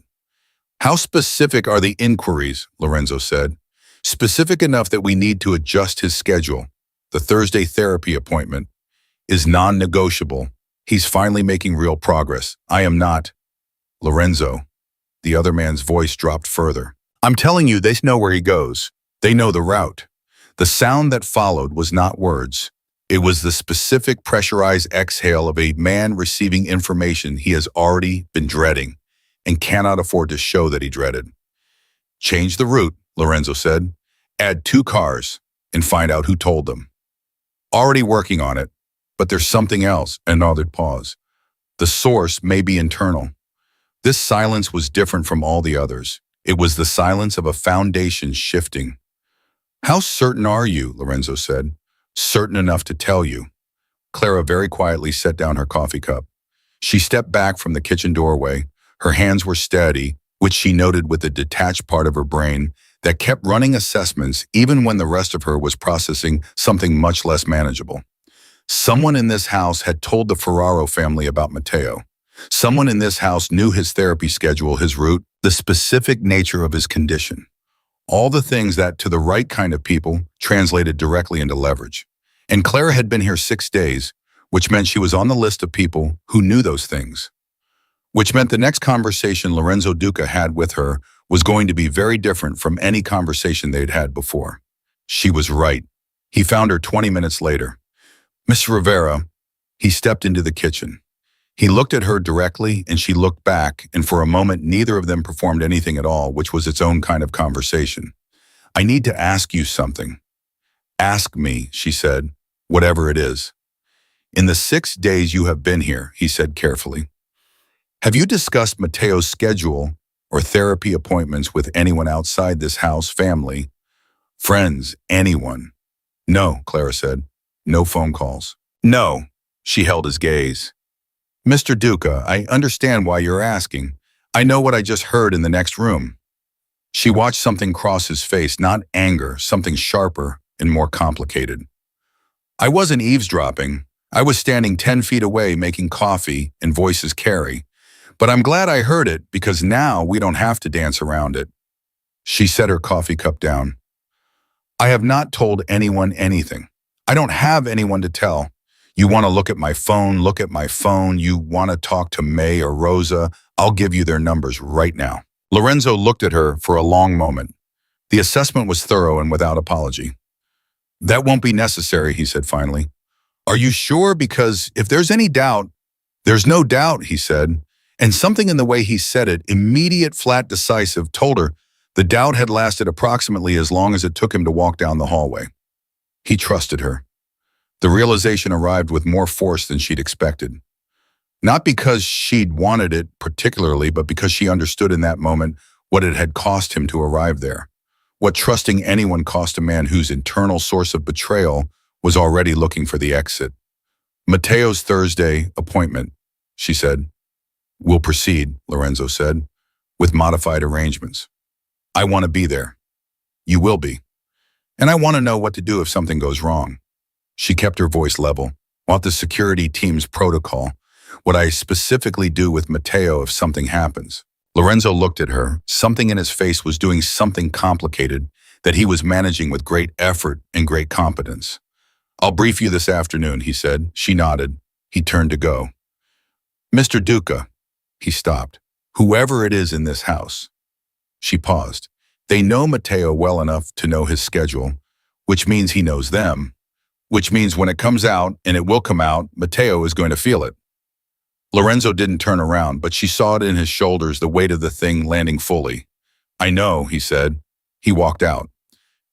"How specific are the inquiries?" Lorenzo said. "Specific enough that we need to adjust his schedule. The Thursday therapy appointment is non-negotiable. He's finally making real progress. I am not." "Lorenzo." The other man's voice dropped further. "I'm telling you, they know where he goes. They know the route." The sound that followed was not words. It was the specific pressurized exhale of a man receiving information he has already been dreading and cannot afford to show that he dreaded. "Change the route," Lorenzo said. "Add 2 cars and find out who told them." "Already working on it, but there's something else," another pause. "The source may be internal." This silence was different from all the others. It was the silence of a foundation shifting. "How certain are you?" Lorenzo said. "Certain enough to tell you." Clara very quietly set down her coffee cup. She stepped back from the kitchen doorway. Her hands were steady, which she noted with the detached part of her brain that kept running assessments even when the rest of her was processing something much less manageable. Someone in this house had told the Ferraro family about Matteo. Someone in this house knew his therapy schedule, his route, the specific nature of his condition. All the things that, to the right kind of people, translated directly into leverage. And Clara had been here 6 days, which meant she was on the list of people who knew those things. Which meant the next conversation Lorenzo Duca had with her was going to be very different from any conversation they'd had before. She was right. He found her 20 minutes later. "Miss Rivera." He stepped into the kitchen. He looked at her directly and she looked back, and for a moment neither of them performed anything at all, which was its own kind of conversation. I need to ask you something. Ask me, she said, whatever it is. In the 6 days you have been here, he said carefully, have you discussed Mateo's schedule or therapy appointments with anyone outside this house, family, friends, anyone? No, Clara said. No phone calls. No, she held his gaze. Mr. Duca, I understand why you're asking. I know what I just heard in the next room. She watched something cross his face, not anger, something sharper and more complicated. I wasn't eavesdropping. I was standing 10 feet away making coffee and voices carry. But I'm glad I heard it because now we don't have to dance around it. She set her coffee cup down. I have not told anyone anything. I don't have anyone to tell. You want to look at my phone, look at my phone. You want to talk to May or Rosa, I'll give you their numbers right now. Lorenzo looked at her for a long moment. The assessment was thorough and without apology. That won't be necessary, he said finally. Are you sure? Because if there's any doubt, there's no doubt, he said. And something in the way he said it, immediate, flat, decisive, told her the doubt had lasted approximately as long as it took him to walk down the hallway. He trusted her. The realization arrived with more force than she'd expected. Not because she'd wanted it particularly, but because she understood in that moment what it had cost him to arrive there. What trusting anyone cost a man whose internal source of betrayal was already looking for the exit. Mateo's Thursday appointment, she said. We'll proceed, Lorenzo said, with modified arrangements. I want to be there. You will be. And I want to know what to do if something goes wrong. She kept her voice level. Want the security team's protocol. What I specifically do with Mateo if something happens. Lorenzo looked at her. Something in his face was doing something complicated that he was managing with great effort and great competence. I'll brief you this afternoon, he said. She nodded. He turned to go. Mr. Duca, he stopped. Whoever it is in this house. She paused. They know Mateo well enough to know his schedule, which means he knows them, which means when it comes out, and it will come out, Mateo is going to feel it. Lorenzo didn't turn around, but she saw it in his shoulders, the weight of the thing landing fully. I know, he said. He walked out.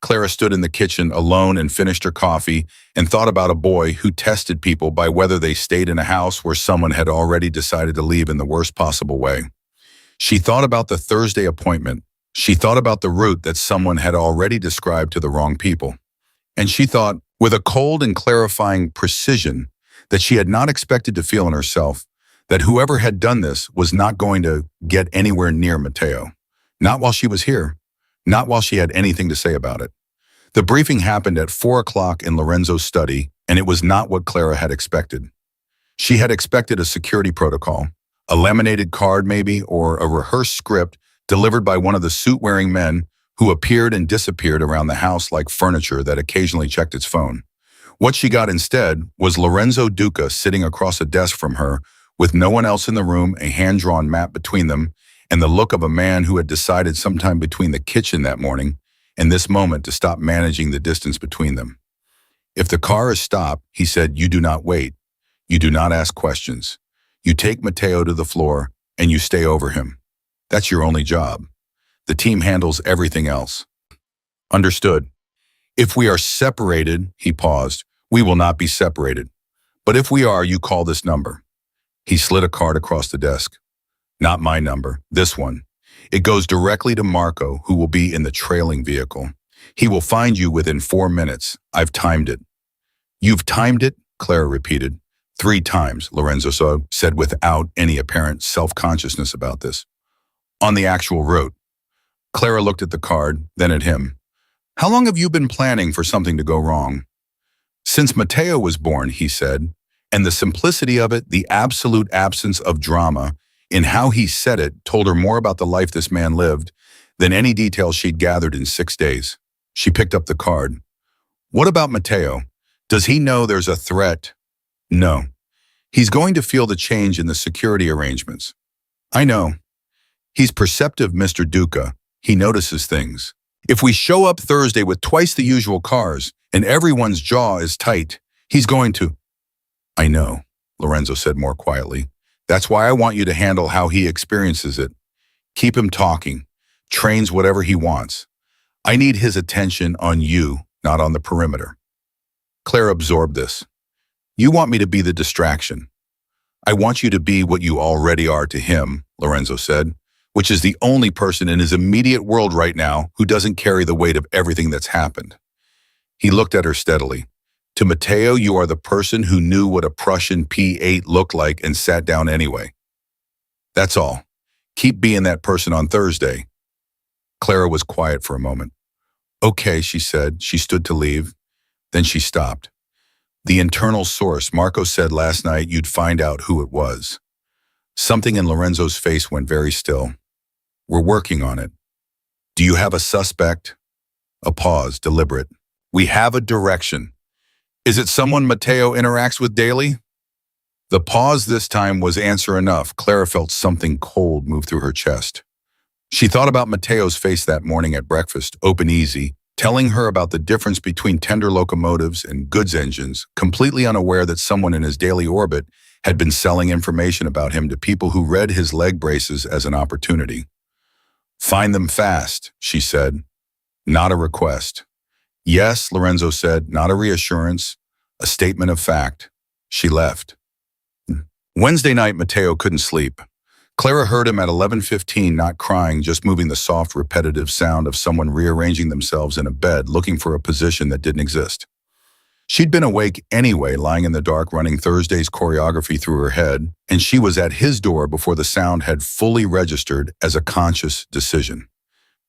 Clara stood in the kitchen alone and finished her coffee and thought about a boy who tested people by whether they stayed in a house where someone had already decided to leave in the worst possible way. She thought about the Thursday appointment. She thought about the route that someone had already described to the wrong people. And she thought, with a cold and clarifying precision that she had not expected to feel in herself, that whoever had done this was not going to get anywhere near Mateo. Not while she was here. Not while she had anything to say about it. The briefing happened at 4 o'clock in Lorenzo's study, and it was not what Clara had expected. She had expected a security protocol, a laminated card maybe, or a rehearsed script delivered by one of the suit-wearing men who appeared and disappeared around the house like furniture that occasionally checked its phone. What she got instead was Lorenzo Duca sitting across a desk from her with no one else in the room, a hand-drawn map between them, and the look of a man who had decided sometime between the kitchen that morning and this moment to stop managing the distance between them. If the car is stopped, he said, you do not wait. You do not ask questions. You take Mateo to the floor and you stay over him. That's your only job. The team handles everything else. Understood. If we are separated, he paused, we will not be separated. But if we are, you call this number. He slid a card across the desk. Not my number, this one. It goes directly to Marco, who will be in the trailing vehicle. He will find you within 4 minutes. I've timed it. You've timed it? Clara repeated. 3 times, Lorenzo said without any apparent self-consciousness about this. On the actual route. Clara looked at the card, then at him. How long have you been planning for something to go wrong? Since Mateo was born, he said, and the simplicity of it, the absolute absence of drama, in how he said it, told her more about the life this man lived than any details she'd gathered in 6 days. She picked up the card. What about Mateo? Does he know there's a threat? No. He's going to feel the change in the security arrangements. I know. He's perceptive, Mr. Duca. He notices things. If we show up Thursday with twice the usual cars and everyone's jaw is tight, he's going to... I know, Lorenzo said more quietly. That's why I want you to handle how he experiences it. Keep him talking. Trains whatever he wants. I need his attention on you, not on the perimeter. Claire absorbed this. You want me to be the distraction. I want you to be what you already are to him, Lorenzo said, which is the only person in his immediate world right now who doesn't carry the weight of everything that's happened. He looked at her steadily. To Matteo, you are the person who knew what a Prussian P8 looked like and sat down anyway. That's all. Keep being that person on Thursday. Clara was quiet for a moment. Okay, she said. She stood to leave. Then she stopped. The internal source, Marco said last night you'd find out who it was. Something in Lorenzo's face went very still. We're working on it. Do you have a suspect? A pause, deliberate. We have a direction. Is it someone Matteo interacts with daily? The pause this time was answer enough. Clara felt something cold move through her chest. She thought about Matteo's face that morning at breakfast, open easy, telling her about the difference between tender locomotives and goods engines, completely unaware that someone in his daily orbit had been selling information about him to people who read his leg braces as an opportunity. Find them fast, she said. Not a request. Yes, Lorenzo said, not a reassurance, a statement of fact. She left. Wednesday night, Matteo couldn't sleep. Clara heard him at 11:15, not crying, just moving the soft, repetitive sound of someone rearranging themselves in a bed, looking for a position that didn't exist. She'd been awake anyway, lying in the dark, running Thursday's choreography through her head, and she was at his door before the sound had fully registered as a conscious decision.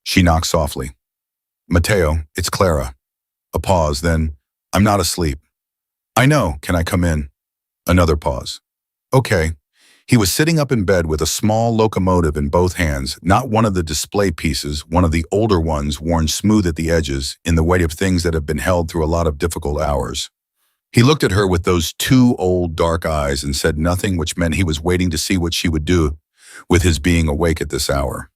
She knocked softly. Matteo, it's Clara. A pause, then, I'm not asleep. I know, can I come in? Another pause. Okay. He was sitting up in bed with a small locomotive in both hands, not one of the display pieces, one of the older ones worn smooth at the edges in the weight of things that have been held through a lot of difficult hours. He looked at her with those two old dark eyes and said nothing, which meant he was waiting to see what she would do with his being awake at this hour.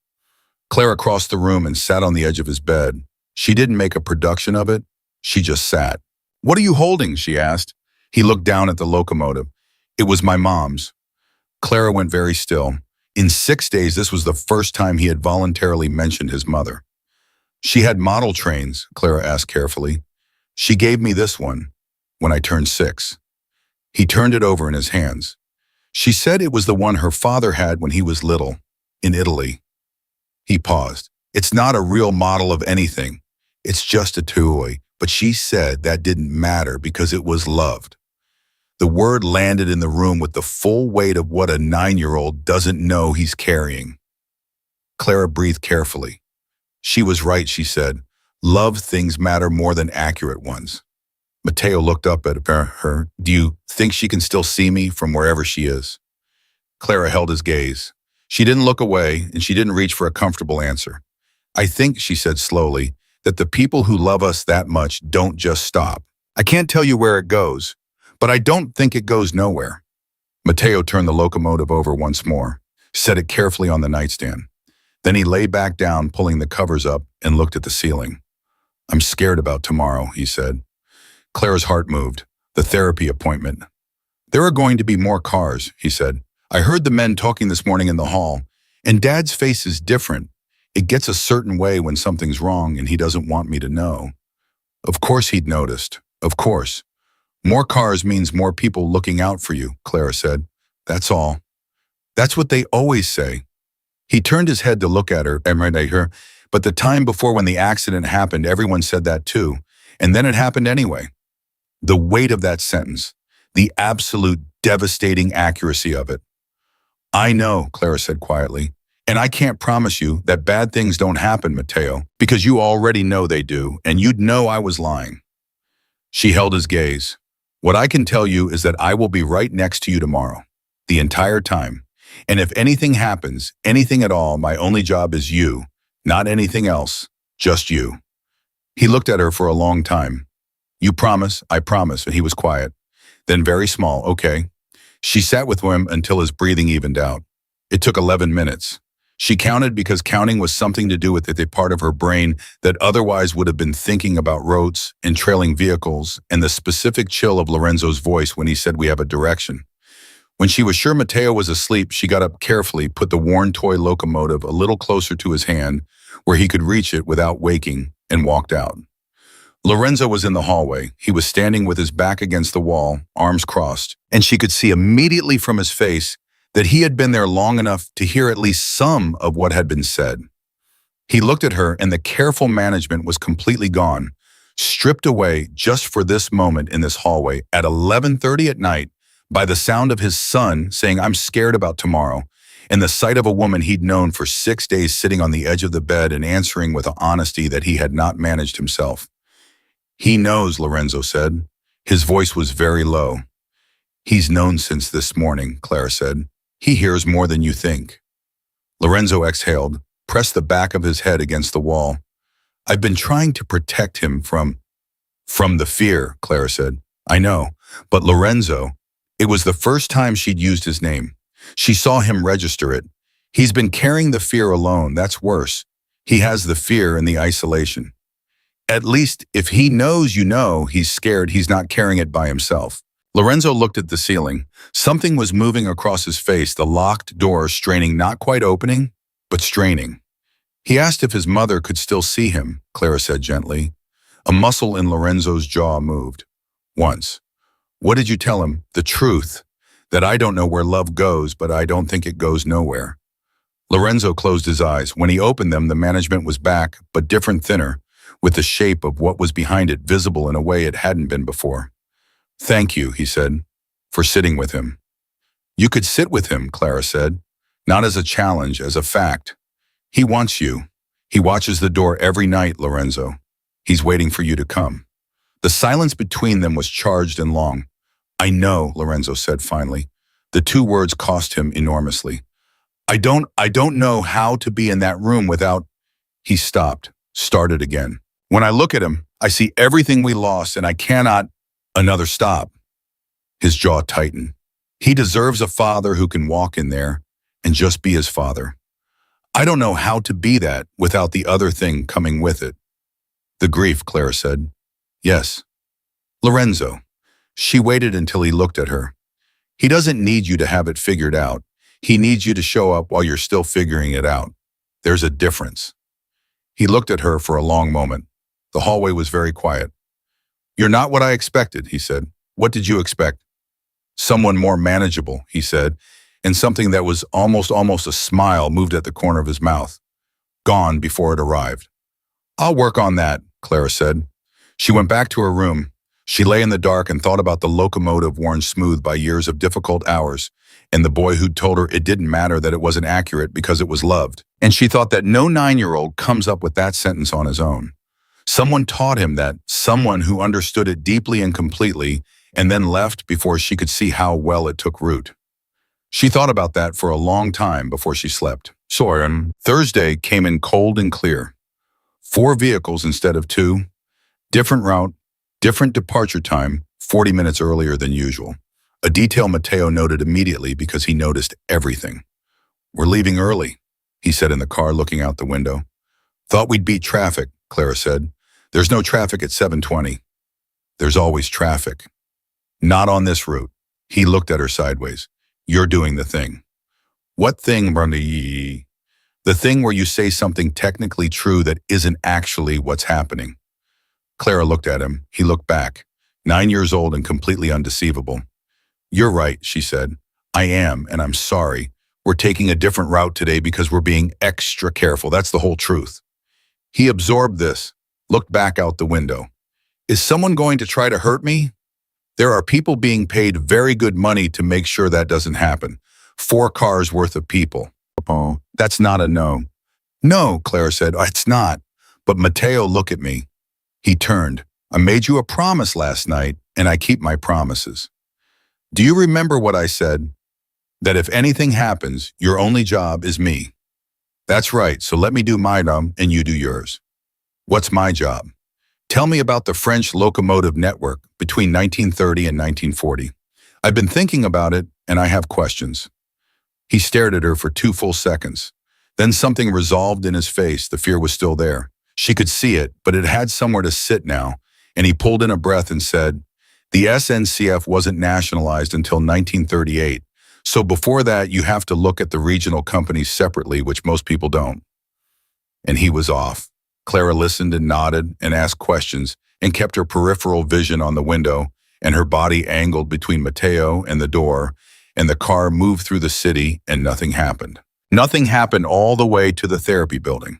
Clara crossed the room and sat on the edge of his bed. She didn't make a production of it. She just sat. What are you holding? She asked. He looked down at the locomotive. It was my mom's. Clara went very still. In 6 days, this was the first time he had voluntarily mentioned his mother. She had model trains, Clara asked carefully. She gave me this one when I turned 6. He turned it over in his hands. She said it was the one her father had when he was little, in Italy. He paused. It's not a real model of anything. It's just a toy, but she said that didn't matter because it was loved. The word landed in the room with the full weight of what a 9-year-old doesn't know he's carrying. Clara breathed carefully. She was right, she said. Loved things matter more than accurate ones. Matteo looked up at her. Do you think she can still see me from wherever she is? Clara held his gaze. She didn't look away, and she didn't reach for a comfortable answer. I think, she said slowly, that the people who love us that much don't just stop. I can't tell you where it goes, but I don't think it goes nowhere. Matteo turned the locomotive over once more, set it carefully on the nightstand. Then he lay back down, pulling the covers up, and looked at the ceiling. I'm scared about tomorrow, he said. Clara's heart moved. The therapy appointment. There are going to be more cars, he said. I heard the men talking this morning in the hall, and Dad's face is different. It gets a certain way when something's wrong, and he doesn't want me to know. Of course he'd noticed. Of course. More cars means more people looking out for you, Clara said. That's all. That's what they always say. He turned his head to look at her, but the time before when the accident happened, everyone said that too, and then it happened anyway. The weight of that sentence, the absolute devastating accuracy of it. I know, Clara said quietly, and I can't promise you that bad things don't happen, Matteo, because you already know they do, and you'd know I was lying. She held his gaze. What I can tell you is that I will be right next to you tomorrow, the entire time. And if anything happens, anything at all, my only job is you, not anything else, just you. He looked at her for a long time. You promise, I promise, and he was quiet. Then very small, okay. She sat with him until his breathing evened out. It took 11 minutes. She counted because counting was something to do with the part of her brain that otherwise would have been thinking about roads and trailing vehicles and the specific chill of Lorenzo's voice when he said we have a direction. When she was sure Matteo was asleep, she got up carefully, put the worn toy locomotive a little closer to his hand, where he could reach it without waking, and walked out. Lorenzo was in the hallway. He was standing with his back against the wall, arms crossed, and she could see immediately from his face that he had been there long enough to hear at least some of what had been said. He looked at her, and the careful management was completely gone, stripped away just for this moment in this hallway at 11:30 at night by the sound of his son saying, "I'm scared about tomorrow," and the sight of a woman he'd known for 6 days sitting on the edge of the bed and answering with an honesty that he had not managed himself. "He knows," Lorenzo said. His voice was very low. "He's known since this morning," Clara said. "He hears more than you think." Lorenzo exhaled, pressed the back of his head against the wall. "I've been trying to protect him from the fear," Clara said. "I know, but Lorenzo," it was the first time she'd used his name. She saw him register it. "He's been carrying the fear alone. That's worse. He has the fear and the isolation. At least if he knows you know he's scared, he's not carrying it by himself." Lorenzo looked at the ceiling. Something was moving across his face, the locked door straining, not quite opening, but straining. He asked if his mother could still see him, Clara said gently. A muscle in Lorenzo's jaw moved. "Once." "What did you tell him?" "The truth. That I don't know where love goes, but I don't think it goes nowhere." Lorenzo closed his eyes. When he opened them, the management was back, but different, thinner, with the shape of what was behind it visible in a way it hadn't been before. "Thank you," he said, "for sitting with him." "You could sit with him," Clara said, "not as a challenge, as a fact. He wants you. He watches the door every night, Lorenzo. He's waiting for you to come." The silence between them was charged and long. "I know," Lorenzo said finally. The two words cost him enormously. I don't know how to be in that room without." He stopped, started again. "When I look at him, I see everything we lost, and I cannot." Another stop. His jaw tightened. "He deserves a father who can walk in there and just be his father. I don't know how to be that without the other thing coming with it." "The grief," Clara said. "Yes." "Lorenzo." She waited until he looked at her. "He doesn't need you to have it figured out. He needs you to show up while you're still figuring it out. There's a difference." He looked at her for a long moment. The hallway was very quiet. "You're not what I expected," he said. "What did you expect?" "Someone more manageable," he said, and something that was almost a smile moved at the corner of his mouth. Gone before it arrived. "I'll work on that," Clara said. She went back to her room. She lay in the dark and thought about the locomotive worn smooth by years of difficult hours, and the boy who'd told her it didn't matter that it wasn't accurate because it was loved. And she thought that no 9-year-old comes up with that sentence on his own. Someone taught him that, someone who understood it deeply and completely, and then left before she could see how well it took root. She thought about that for a long time before she slept. Thursday came in cold and clear. 4 vehicles instead of 2. Different route, different departure time, 40 minutes earlier than usual. A detail Matteo noted immediately because he noticed everything. "We're leaving early," he said in the car, looking out the window. "Thought we'd beat traffic," Clara said. "There's no traffic at 7:20. "There's always traffic." "Not on this route." He looked at her sideways. "You're doing the thing." "What thing, Brandy?" "The thing where you say something technically true that isn't actually what's happening." Clara looked at him. He looked back, 9 years old and completely undeceivable. "You're right," she said. "I am, and I'm sorry. We're taking a different route today because we're being extra careful. That's the whole truth." He absorbed this, looked back out the window. "Is someone going to try to hurt me? There are people being paid very good money to make sure that doesn't happen. 4 cars worth of people." "Oh, that's not a no." "No," Clara said, "it's not. But Matteo, look at me." He turned. "I made you a promise last night, and I keep my promises. Do you remember what I said? That if anything happens, your only job is me." "That's right, so let me do my job and you do yours." "What's my job?" "Tell me about the French locomotive network between 1930 and 1940. I've been thinking about it, and I have questions." He stared at her for 2 full seconds. Then something resolved in his face. The fear was still there. She could see it, but it had somewhere to sit now, and he pulled in a breath and said, "The SNCF wasn't nationalized until 1938, so before that you have to look at the regional companies separately, which most people don't." And he was off. Clara listened and nodded and asked questions and kept her peripheral vision on the window and her body angled between Mateo and the door, and the car moved through the city and nothing happened. Nothing happened all the way to the therapy building.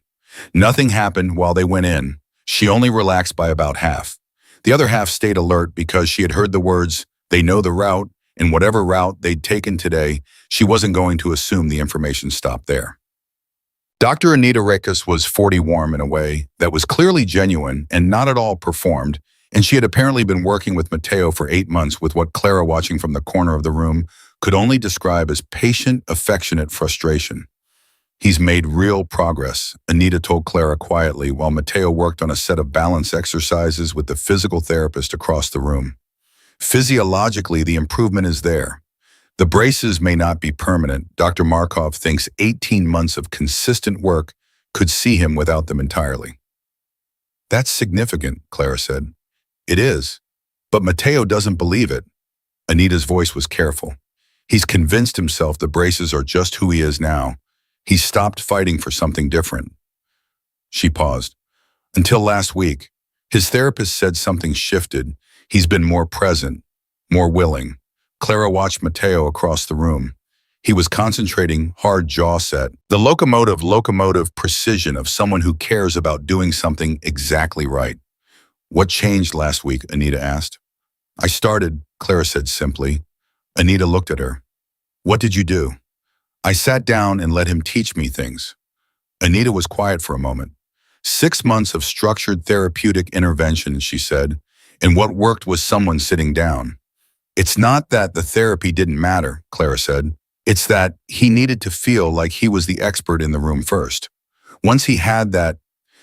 Nothing happened while they went in. She only relaxed by about half. The other half stayed alert because she had heard the words, "They know the route," and whatever route they'd taken today, she wasn't going to assume the information stopped there. Dr. Anita Rekas was 40 warm in a way that was clearly genuine and not at all performed, and she had apparently been working with Mateo for 8 months with what Clara, watching from the corner of the room, could only describe as patient, affectionate frustration. "He's made real progress," Anita told Clara quietly while Mateo worked on a set of balance exercises with the physical therapist across the room. "Physiologically, the improvement is there. The braces may not be permanent. Dr. Markov thinks 18 months of consistent work could see him without them entirely." "That's significant," Clara said. "It is, but Mateo doesn't believe it." Anita's voice was careful. "He's convinced himself the braces are just who he is now. He's stopped fighting for something different." She paused. "Until last week, his therapist said something shifted. He's been more present, more willing." Clara watched Mateo across the room. He was concentrating, hard jaw set, the locomotive precision of someone who cares about doing something exactly right. "What changed last week?" Anita asked. "I started," Clara said simply. Anita looked at her. "What did you do?" "I sat down and let him teach me things." Anita was quiet for a moment. 6 months of structured therapeutic intervention, she said, and what worked was someone sitting down. "It's not that the therapy didn't matter," Clara said. "It's that he needed to feel like he was the expert in the room first. Once he had that,"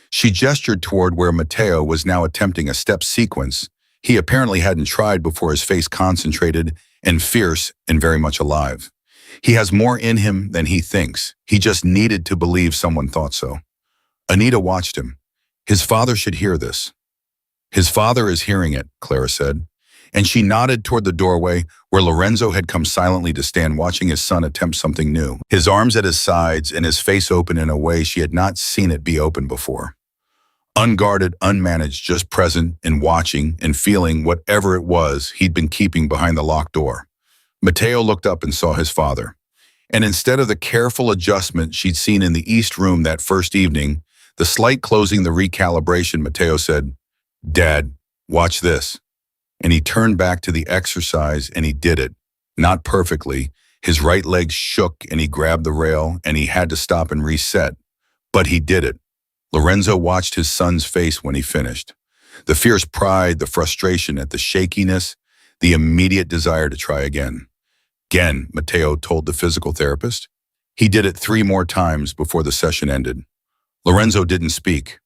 she gestured toward where Mateo was now attempting a step sequence he apparently hadn't tried before, his face concentrated and fierce and very much alive. "He has more in him than he thinks. He just needed to believe someone thought so." Anita watched him. "His father should hear this." "His father is hearing it," Clara said. And she nodded toward the doorway where Lorenzo had come silently to stand, watching his son attempt something new, his arms at his sides and his face open in a way she had not seen it be open before. Unguarded, unmanaged, just present and watching and feeling whatever it was he'd been keeping behind the locked door. Mateo looked up and saw his father. And instead of the careful adjustment she'd seen in the East Room that first evening, the slight closing, the recalibration, Mateo said, "Dad, watch this." And he turned back to the exercise and he did it. Not perfectly. His right leg shook and he grabbed the rail and he had to stop and reset. But he did it. Lorenzo watched his son's face when he finished. The fierce pride, the frustration at the shakiness, the immediate desire to try again. "Again," Mateo told the physical therapist. He did it 3 more times before the session ended. Lorenzo didn't speak.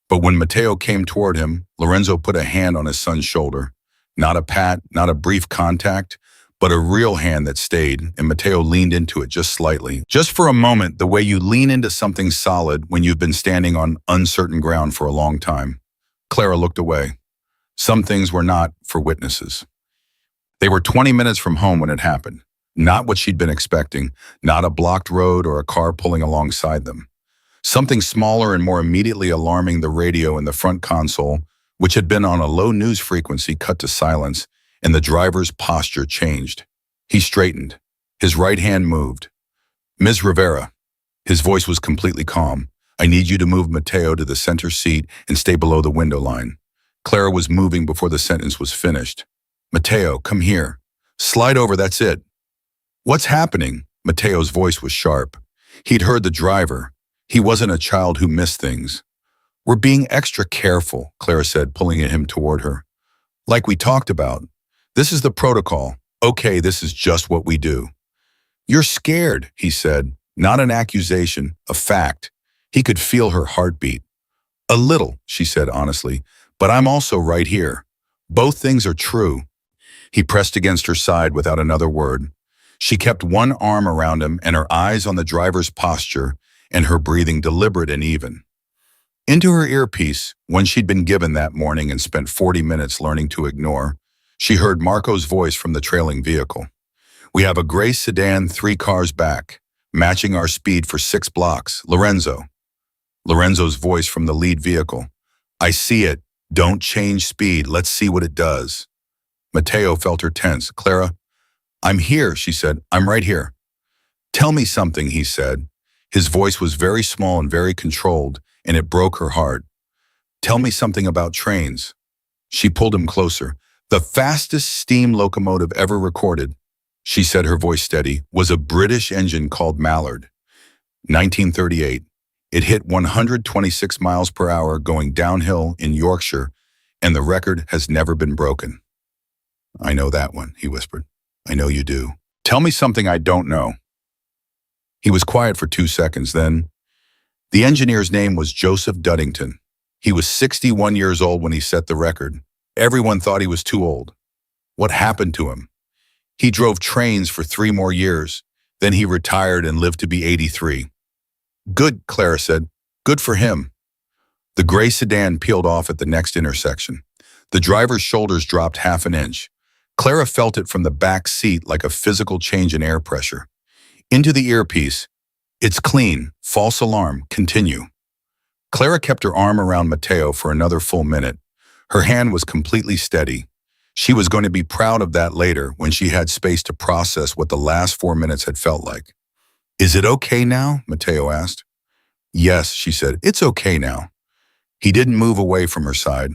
But when Mateo came toward him, Lorenzo put a hand on his son's shoulder. Not a pat, not a brief contact, but a real hand that stayed, and Mateo leaned into it just slightly. Just for a moment, the way you lean into something solid when you've been standing on uncertain ground for a long time. Clara looked away. Some things were not for witnesses. They were 20 minutes from home when it happened. Not what she'd been expecting, not a blocked road or a car pulling alongside them. Something smaller and more immediately alarming, the radio in the front console, which had been on a low news frequency, cut to silence, and the driver's posture changed. He straightened. His right hand moved. "Ms. Rivera." His voice was completely calm. "I need you to move Mateo to the center seat and stay below the window line." Clara was moving before the sentence was finished. "Mateo, come here. Slide over, that's it." "What's happening?" Mateo's voice was sharp. He'd heard the driver. He wasn't a child who missed things. "We're being extra careful," Clara said, pulling him toward her. "Like we talked about. This is the protocol. Okay, this is just what we do." "You're scared," he said. Not an accusation, a fact. He could feel her heartbeat. "A little," she said honestly, "but I'm also right here. Both things are true." He pressed against her side without another word. She kept one arm around him and her eyes on the driver's posture and her breathing deliberate and even. Into her earpiece, one she'd been given that morning and spent 40 minutes learning to ignore, she heard Marco's voice from the trailing vehicle. "We have a gray sedan 3 cars back, matching our speed for 6 blocks. Lorenzo." Lorenzo's voice from the lead vehicle. I see it. Don't change speed. Let's see what it does. Mateo felt her tense. Clara, I'm here, she said. I'm right here. Tell me something, he said. His voice was very small and very controlled, and it broke her heart. Tell me something about trains. She pulled him closer. The fastest steam locomotive ever recorded, she said, her voice steady, was a British engine called Mallard. 1938. It hit 126 miles per hour going downhill in Yorkshire, and the record has never been broken. I know that one, he whispered. I know you do. Tell me something I don't know. He was quiet for 2 seconds, then. The engineer's name was Joseph Duddington. He was 61 years old when he set the record. Everyone thought he was too old. What happened to him? He drove trains for 3 more years. Then he retired and lived to be 83. Good, Clara said. Good for him. The gray sedan peeled off at the next intersection. The driver's shoulders dropped half an inch. Clara felt it from the back seat like a physical change in air pressure. Into the earpiece. It's clean. False alarm. Continue. Clara kept her arm around Mateo for another full minute. Her hand was completely steady. She was going to be proud of that later when she had space to process what the last 4 minutes had felt like. Is it okay now? Mateo asked. Yes, she said. It's okay now. He didn't move away from her side.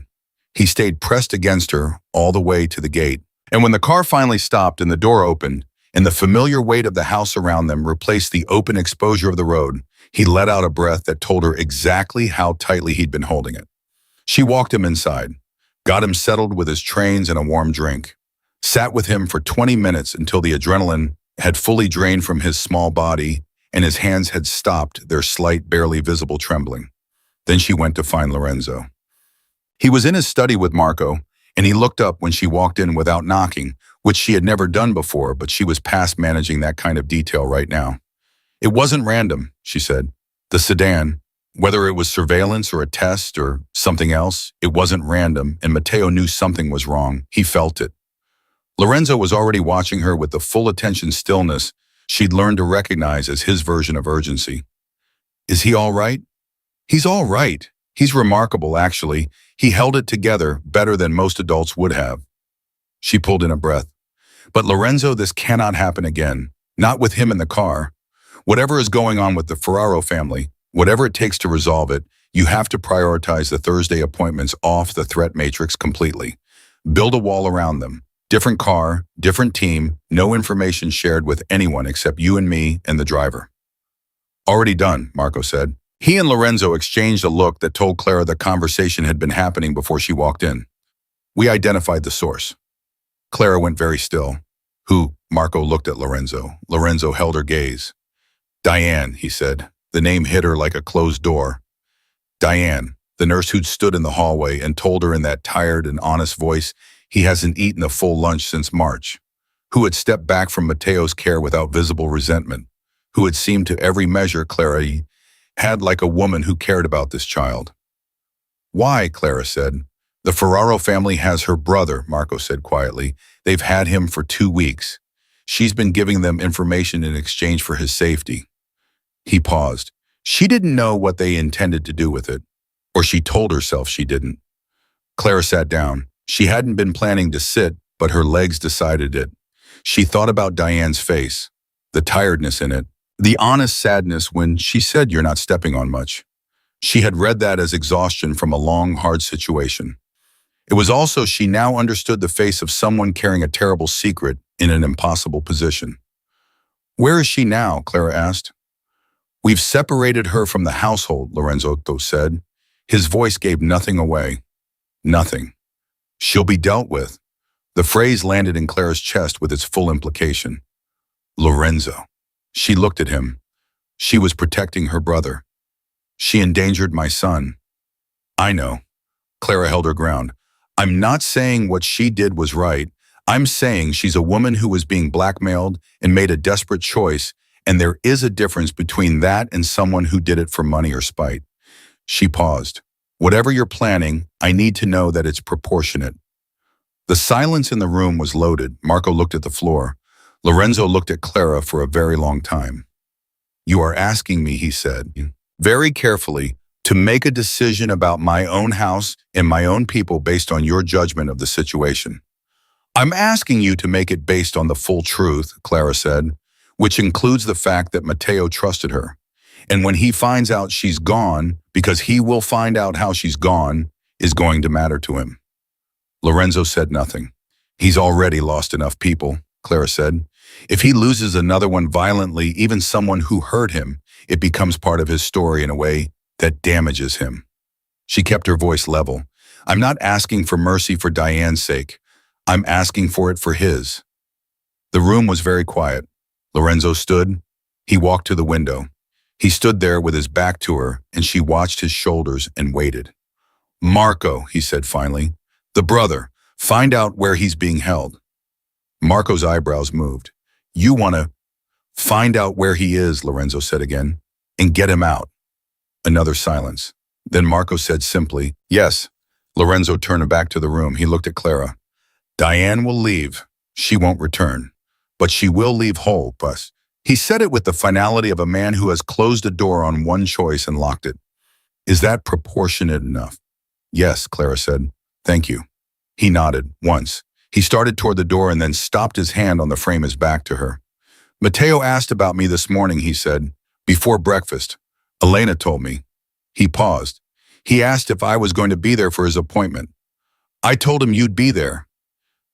He stayed pressed against her all the way to the gate. And when the car finally stopped and the door opened, and the familiar weight of the house around them replaced the open exposure of the road, he let out a breath that told her exactly how tightly he'd been holding it. She walked him inside, got him settled with his trains and a warm drink, sat with him for 20 minutes until the adrenaline had fully drained from his small body and his hands had stopped their slight, barely visible trembling. Then she went to find Lorenzo. He was in his study with Marco, and he looked up when she walked in without knocking, which she had never done before, but she was past managing that kind of detail right now. It wasn't random, she said. The sedan, whether it was surveillance or a test or something else, it wasn't random, and Mateo knew something was wrong. He felt it. Lorenzo was already watching her with the full attention stillness she'd learned to recognize as his version of urgency. Is he all right? He's all right. He's remarkable, actually. He held it together better than most adults would have. She pulled in a breath. But Lorenzo, this cannot happen again. Not with him in the car. Whatever is going on with the Ferraro family, whatever it takes to resolve it, you have to prioritize the Thursday appointments off the threat matrix completely. Build a wall around them. Different car, different team, no information shared with anyone except you and me and the driver. Already done, Marco said. He and Lorenzo exchanged a look that told Clara the conversation had been happening before she walked in. We identified the source. Clara went very still. Who? Marco looked at Lorenzo. Lorenzo held her gaze. Diane, he said. The name hit her like a closed door. Diane, the nurse who'd stood in the hallway and told her in that tired and honest voice he hasn't eaten a full lunch since March. Who had stepped back from Mateo's care without visible resentment. Who had seemed to every measure Clara had like a woman who cared about this child. Why, Clara said. The Ferraro family has her brother, Marco said quietly. They've had him for 2 weeks. She's been giving them information in exchange for his safety. He paused. She didn't know what they intended to do with it, or she told herself she didn't. Clara sat down. She hadn't been planning to sit, but her legs decided it. She thought about Diane's face, the tiredness in it, the honest sadness when she said you're not stepping on much. She had read that as exhaustion from a long, hard situation. It was also she now understood the face of someone carrying a terrible secret in an impossible position. Where is she now? Clara asked. We've separated her from the household, Lorenzo said. His voice gave nothing away. Nothing. She'll be dealt with. The phrase landed in Clara's chest with its full implication. Lorenzo. She looked at him. She was protecting her brother. She endangered my son. I know. Clara held her ground. I'm not saying what she did was right. I'm saying she's a woman who was being blackmailed and made a desperate choice, and there is a difference between that and someone who did it for money or spite. She paused. Whatever you're planning, I need to know that it's proportionate. The silence in the room was loaded. Marco looked at the floor. Lorenzo looked at Clara for a very long time. You are asking me, he said. Very carefully, to make a decision about my own house and my own people based on your judgment of the situation. I'm asking you to make it based on the full truth, Clara said, which includes the fact that Mateo trusted her. And when he finds out she's gone, because he will find out how she's gone, is going to matter to him. Lorenzo said nothing. He's already lost enough people, Clara said. If he loses another one violently, even someone who hurt him, it becomes part of his story in a way that damages him. She kept her voice level. I'm not asking for mercy for Diane's sake. I'm asking for it for his. The room was very quiet. Lorenzo stood. He walked to the window. He stood there with his back to her, and she watched his shoulders and waited. Marco, he said finally, the brother, find out where he's being held. Marco's eyebrows moved. You want to find out where he is, Lorenzo said again, and get him out. Another silence. Then Marco said simply, yes. Lorenzo turned back to the room. He looked at Clara. Diane will leave. She won't return. But she will leave whole, Bus. He said it with the finality of a man who has closed a door on one choice and locked it. Is that proportionate enough? Yes, Clara said. Thank you. He nodded, once. He started toward the door and then stopped his hand on the frame his back to her. Mateo asked about me this morning, he said. Before breakfast. Elena told me. He paused. He asked if I was going to be there for his appointment. I told him you'd be there.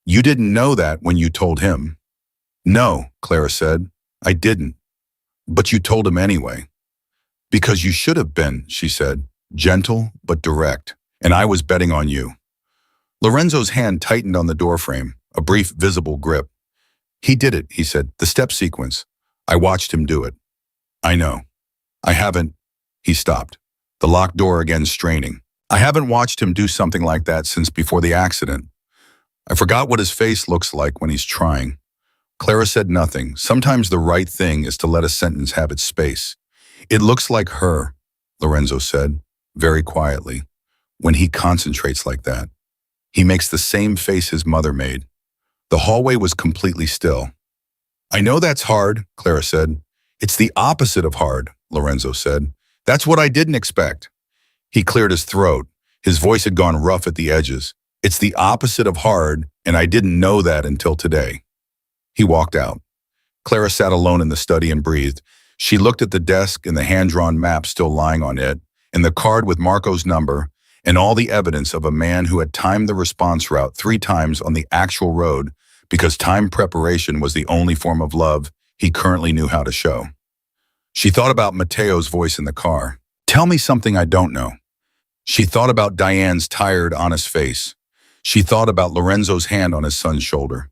You didn't know that when you told him. No, Clara said. I didn't. But you told him anyway. Because you should have been, she said, gentle but direct, and I was betting on you. Lorenzo's hand tightened on the doorframe, a brief visible grip. He did it, he said, the step sequence. I watched him do it. I know. I haven't. He stopped, the locked door again straining. I haven't watched him do something like that since before the accident. I forgot what his face looks like when he's trying. Clara said nothing. Sometimes the right thing is to let a sentence have its space. It looks like her, Lorenzo said, very quietly, when he concentrates like that. He makes the same face his mother made. The hallway was completely still. I know that's hard, Clara said. It's the opposite of hard, Lorenzo said. That's what I didn't expect. He cleared his throat. His voice had gone rough at the edges. It's the opposite of hard, and I didn't know that until today. He walked out. Clara sat alone in the study and breathed. She looked at the desk and the hand-drawn map still lying on it, and the card with Marco's number, and all the evidence of a man who had timed the response route 3 times on the actual road because time preparation was the only form of love he currently knew how to show. She thought about Mateo's voice in the car. Tell me something I don't know. She thought about Diane's tired, honest face. She thought about Lorenzo's hand on his son's shoulder.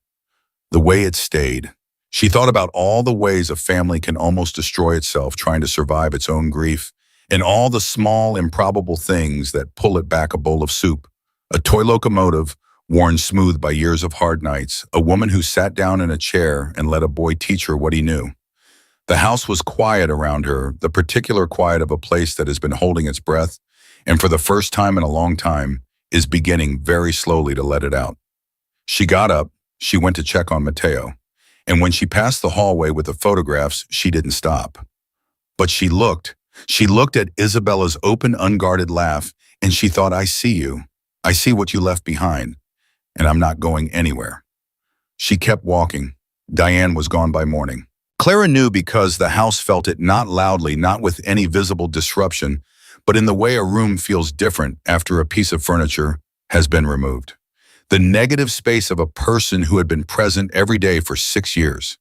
The way it stayed. She thought about all the ways a family can almost destroy itself trying to survive its own grief, and all the small, improbable things that pull it back a bowl of soup. A toy locomotive, worn smooth by years of hard nights, a woman who sat down in a chair and let a boy teach her what he knew. The house was quiet around her, the particular quiet of a place that has been holding its breath, and for the first time in a long time, is beginning very slowly to let it out. She got up, she went to check on Mateo, and when she passed the hallway with the photographs, she didn't stop. But she looked at Isabella's open, unguarded laugh, and she thought, I see you. I see what you left behind, and I'm not going anywhere. She kept walking. Diane was gone by morning. Clara knew because the house felt it, not loudly, not with any visible disruption, but in the way a room feels different after a piece of furniture has been removed. The negative space of a person who had been present every day for 6 years.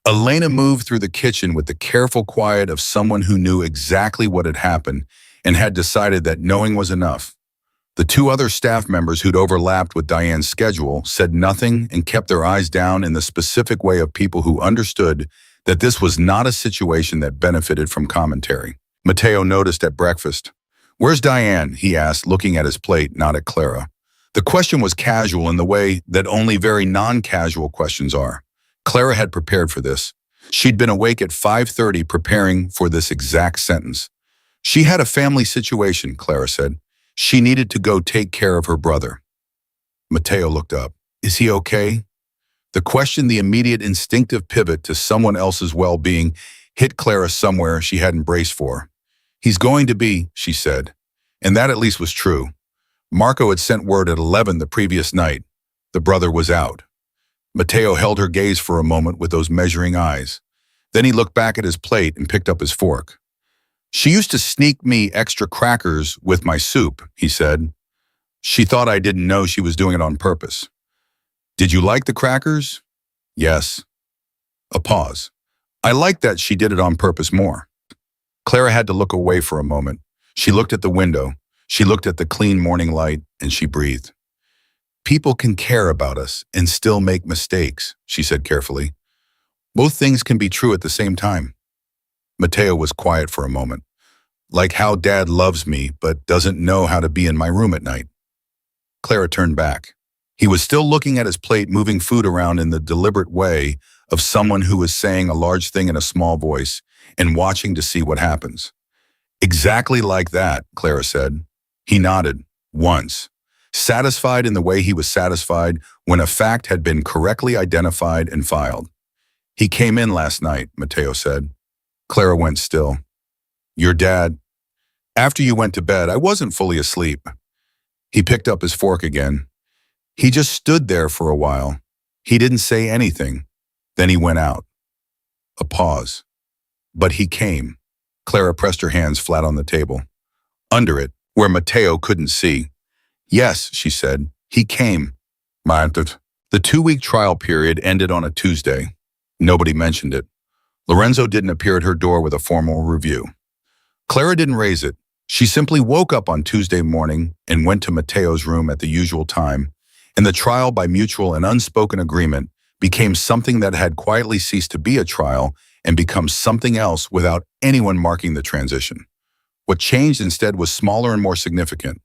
Elena moved through the kitchen with the careful quiet of someone who knew exactly what had happened and had decided that knowing was enough. The 2 other staff members who'd overlapped with Diane's schedule said nothing and kept their eyes down in the specific way of people who understood that this was not a situation that benefited from commentary. Mateo noticed at breakfast. Where's Diane? He asked, looking at his plate, not at Clara. The question was casual in the way that only very non-casual questions are. Clara had prepared for this. She'd been awake at 5:30 preparing for this exact sentence. She had a family situation, Clara said. She needed to go take care of her brother. Mateo looked up. Is he okay? The question, the immediate instinctive pivot to someone else's well-being, hit Clara somewhere she hadn't braced for. He's going to be, she said. And that at least was true. Marco had sent word at 11 the previous night. The brother was out. Matteo held her gaze for a moment with those measuring eyes. Then he looked back at his plate and picked up his fork. She used to sneak me extra crackers with my soup, he said. She thought I didn't know she was doing it on purpose. Did you like the crackers? Yes. A pause. I liked that she did it on purpose more. Clara had to look away for a moment. She looked at the window. She looked at the clean morning light, and she breathed. People can care about us and still make mistakes, she said carefully. Both things can be true at the same time. Matteo was quiet for a moment. Like how Dad loves me but doesn't know how to be in my room at night. Clara turned back. He was still looking at his plate, moving food around in the deliberate way of someone who is saying a large thing in a small voice and watching to see what happens. Exactly like that, Clara said. He nodded, once, satisfied in the way he was satisfied when a fact had been correctly identified and filed. He came in last night, Matteo said. Clara went still. Your dad. After you went to bed, I wasn't fully asleep. He picked up his fork again. He just stood there for a while. He didn't say anything. Then he went out. A pause. But he came. Clara pressed her hands flat on the table. Under it, where Matteo couldn't see. Yes, she said. He came. The 2-week trial period ended on a Tuesday. Nobody mentioned it. Lorenzo didn't appear at her door with a formal review. Clara didn't raise it. She simply woke up on Tuesday morning and went to Matteo's room at the usual time, and the trial, by mutual and unspoken agreement, became something that had quietly ceased to be a trial and become something else without anyone marking the transition. What changed instead was smaller and more significant.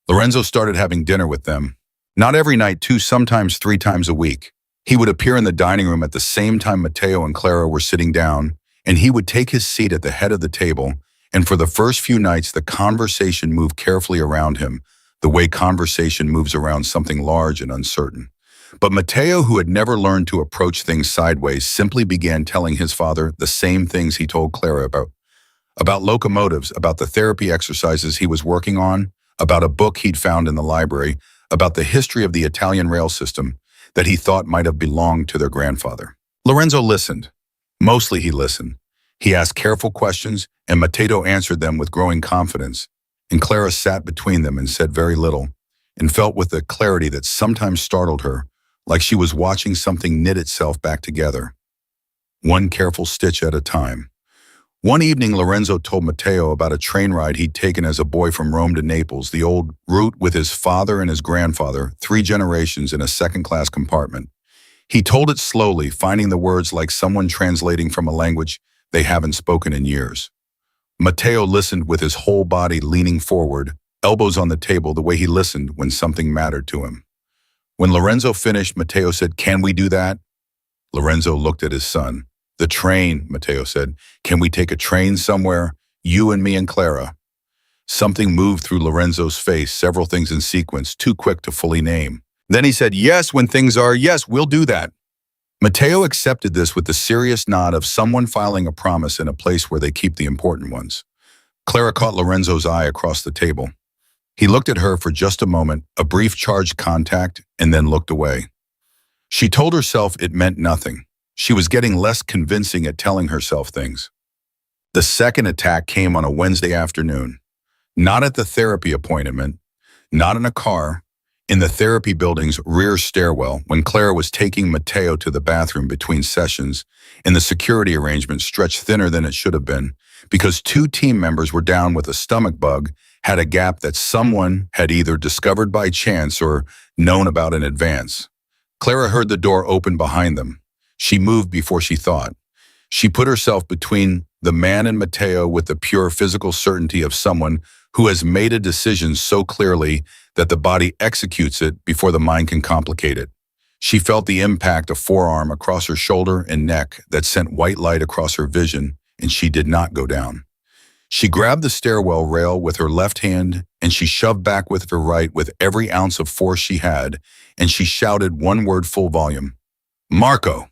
Lorenzo started having dinner with them. Not every night, 2, sometimes 3 times a week. He would appear in the dining room at the same time Matteo and Clara were sitting down, and he would take his seat at the head of the table, and for the first few nights the conversation moved carefully around him, the way conversation moves around something large and uncertain. But Matteo, who had never learned to approach things sideways, simply began telling his father the same things he told Clara about locomotives, about the therapy exercises he was working on, about a book he'd found in the library, about the history of the Italian rail system that he thought might have belonged to their grandfather. Lorenzo listened. Mostly he listened. He asked careful questions, and Matteo answered them with growing confidence, and Clara sat between them and said very little, and felt with a clarity that sometimes startled her, like she was watching something knit itself back together. One careful stitch at a time. One evening, Lorenzo told Matteo about a train ride he'd taken as a boy from Rome to Naples, the old route with his father and his grandfather, 3 generations in a second-class compartment. He told it slowly, finding the words like someone translating from a language they haven't spoken in years. Matteo listened with his whole body leaning forward, elbows on the table, the way he listened when something mattered to him. When Lorenzo finished, Matteo said, "Can we do that?" Lorenzo looked at his son. "The train," Matteo said. "Can we take a train somewhere? You and me and Clara." Something moved through Lorenzo's face, several things in sequence, too quick to fully name. Then he said, "Yes, when things are, yes, we'll do that." Matteo accepted this with the serious nod of someone filing a promise in a place where they keep the important ones. Clara caught Lorenzo's eye across the table. He looked at her for just a moment, a brief charged contact, and then looked away. She told herself it meant nothing. She was getting less convincing at telling herself things. The second attack came on a Wednesday afternoon. Not at the therapy appointment, not in a car, in the therapy building's rear stairwell when Clara was taking Matteo to the bathroom between sessions, and the security arrangement stretched thinner than it should have been because 2 team members were down with a stomach bug, had a gap that someone had either discovered by chance or known about in advance. Clara heard the door open behind them. She moved before she thought. She put herself between the man and Matteo with the pure physical certainty of someone who has made a decision so clearly that the body executes it before the mind can complicate it. She felt the impact of forearm across her shoulder and neck that sent white light across her vision, and she did not go down. She grabbed the stairwell rail with her left hand, and she shoved back with her right with every ounce of force she had, and she shouted one word full volume, "Marco!"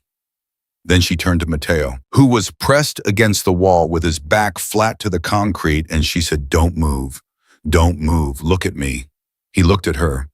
Then she turned to Matteo, who was pressed against the wall with his back flat to the concrete, and she said, "Don't move. Don't move. Look at me." He looked at her.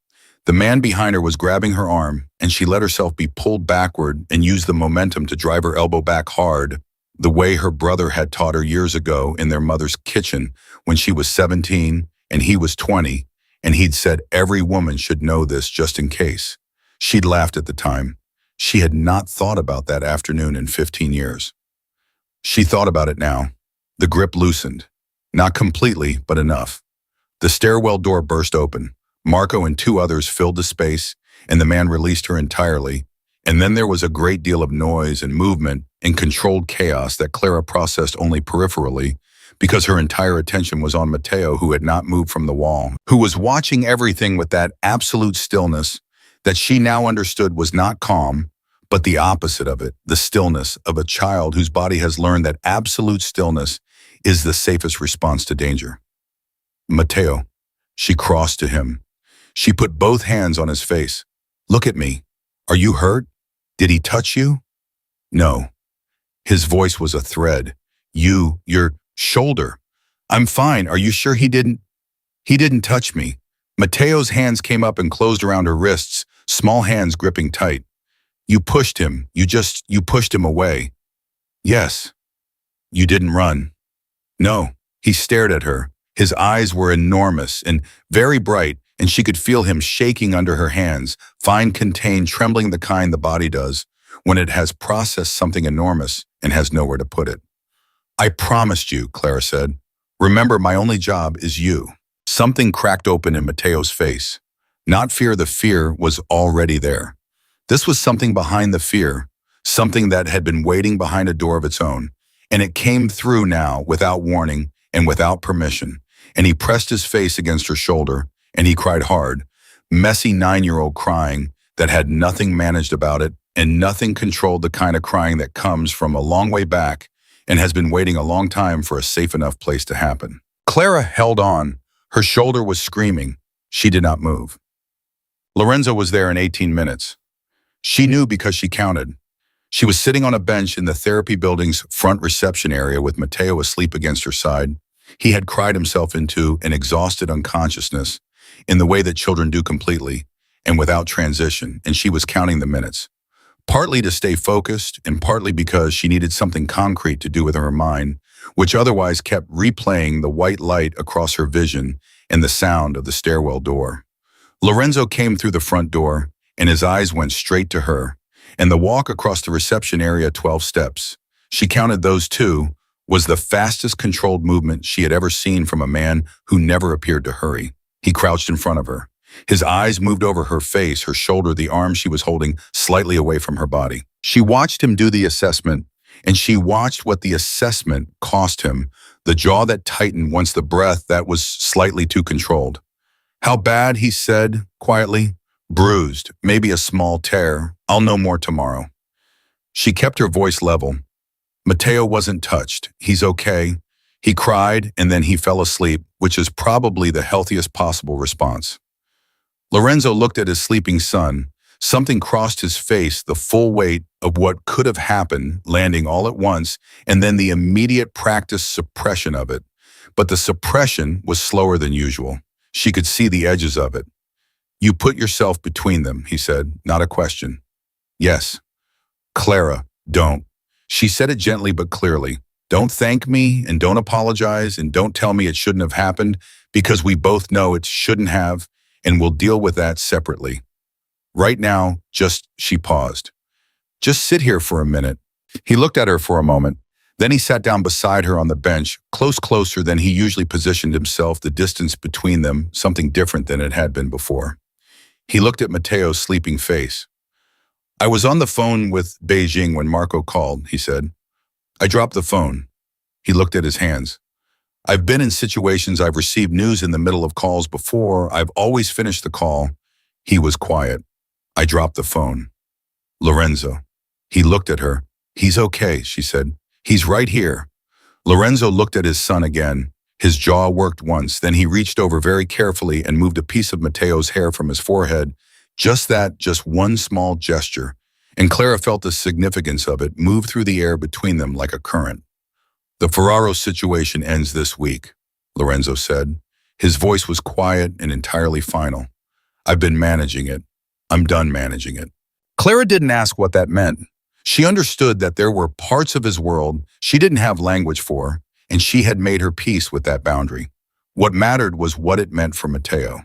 The man behind her was grabbing her arm, and she let herself be pulled backward and used the momentum to drive her elbow back hard, the way her brother had taught her years ago in their mother's kitchen when she was 17 and he was 20, and he'd said every woman should know this just in case. She'd laughed at the time. She had not thought about that afternoon in 15 years. She thought about it now. The grip loosened. Not completely, but enough. The stairwell door burst open. Marco and two others filled the space, and the man released her entirely. And then there was a great deal of noise and movement and controlled chaos that Clara processed only peripherally because her entire attention was on Matteo, who had not moved from the wall, who was watching everything with that absolute stillness that she now understood was not calm, but the opposite of it, the stillness of a child whose body has learned that absolute stillness is the safest response to danger. "Matteo," she crossed to him. She put both hands on his face. "Look at me. Are you hurt? Did he touch you?" "No." His voice was a thread. Your shoulder." "I'm fine. Are you sure he didn't?" "He didn't touch me." Matteo's hands came up and closed around her wrists, small hands gripping tight. "You pushed him. You pushed him away." "Yes." "You didn't run?" "No." He stared at her. His eyes were enormous and very bright, and she could feel him shaking under her hands, fine, contained, trembling, the kind the body does when it has processed something enormous and has nowhere to put it. "I promised you," Clara said. "Remember, my only job is you." Something cracked open in Matteo's face. Not fear, the fear was already there. This was something behind the fear, something that had been waiting behind a door of its own, and it came through now without warning and without permission, and he pressed his face against her shoulder, and he cried hard, messy 9-year-old crying that had nothing managed about it, and nothing controlled, the kind of crying that comes from a long way back and has been waiting a long time for a safe enough place to happen. Clara held on. Her shoulder was screaming. She did not move. Lorenzo was there in 18 minutes. She knew because she counted. She was sitting on a bench in the therapy building's front reception area with Matteo asleep against her side. He had cried himself into an exhausted unconsciousness in the way that children do, completely and without transition, and she was counting the minutes, partly to stay focused and partly because she needed something concrete to do with her mind, which otherwise kept replaying the white light across her vision and the sound of the stairwell door. Lorenzo came through the front door, and his eyes went straight to her, and the walk across the reception area, 12 steps. She counted those two, was the fastest controlled movement she had ever seen from a man who never appeared to hurry. He crouched in front of her. His eyes moved over her face, her shoulder, the arm she was holding slightly away from her body. She watched him do the assessment, and she watched what the assessment cost him, the jaw that tightened once, the breath that was slightly too controlled. "How bad?" he said quietly. "Bruised, maybe a small tear. I'll know more tomorrow." She kept her voice level. "Matteo wasn't touched. He's okay." He cried, and then he fell asleep, which is probably the healthiest possible response. Lorenzo looked at his sleeping son. Something crossed his face, the full weight of what could have happened, landing all at once, and then the immediate practiced suppression of it. But the suppression was slower than usual. She could see the edges of it. "You put yourself between them," he said, not a question. "Yes." "Clara, don't." She said it gently but clearly. "Don't thank me, and don't apologize, and don't tell me it shouldn't have happened, because we both know it shouldn't have, and we'll deal with that separately. Right now, she paused. "Just sit here for a minute." He looked at her for a moment. Then he sat down beside her on the bench, closer than he usually positioned himself, the distance between them, something different than it had been before. He looked at Matteo's sleeping face. "I was on the phone with Beijing when Marco called," he said. "I dropped the phone." He looked at his hands. "I've been in situations I've received news in the middle of calls before. I've always finished the call." He was quiet. "I dropped the phone." "Lorenzo." He looked at her. "He's okay," she said. "He's right here." Lorenzo looked at his son again. His jaw worked once, then he reached over very carefully and moved a piece of Matteo's hair from his forehead. Just one small gesture. and Clara felt the significance of it move through the air between them like a current. "The Ferraro situation ends this week," Lorenzo said. His voice was quiet and entirely final. "I've been managing it. I'm done managing it." Clara didn't ask what that meant. She understood that there were parts of his world she didn't have language for, and she had made her peace with that boundary. What mattered was what it meant for Matteo.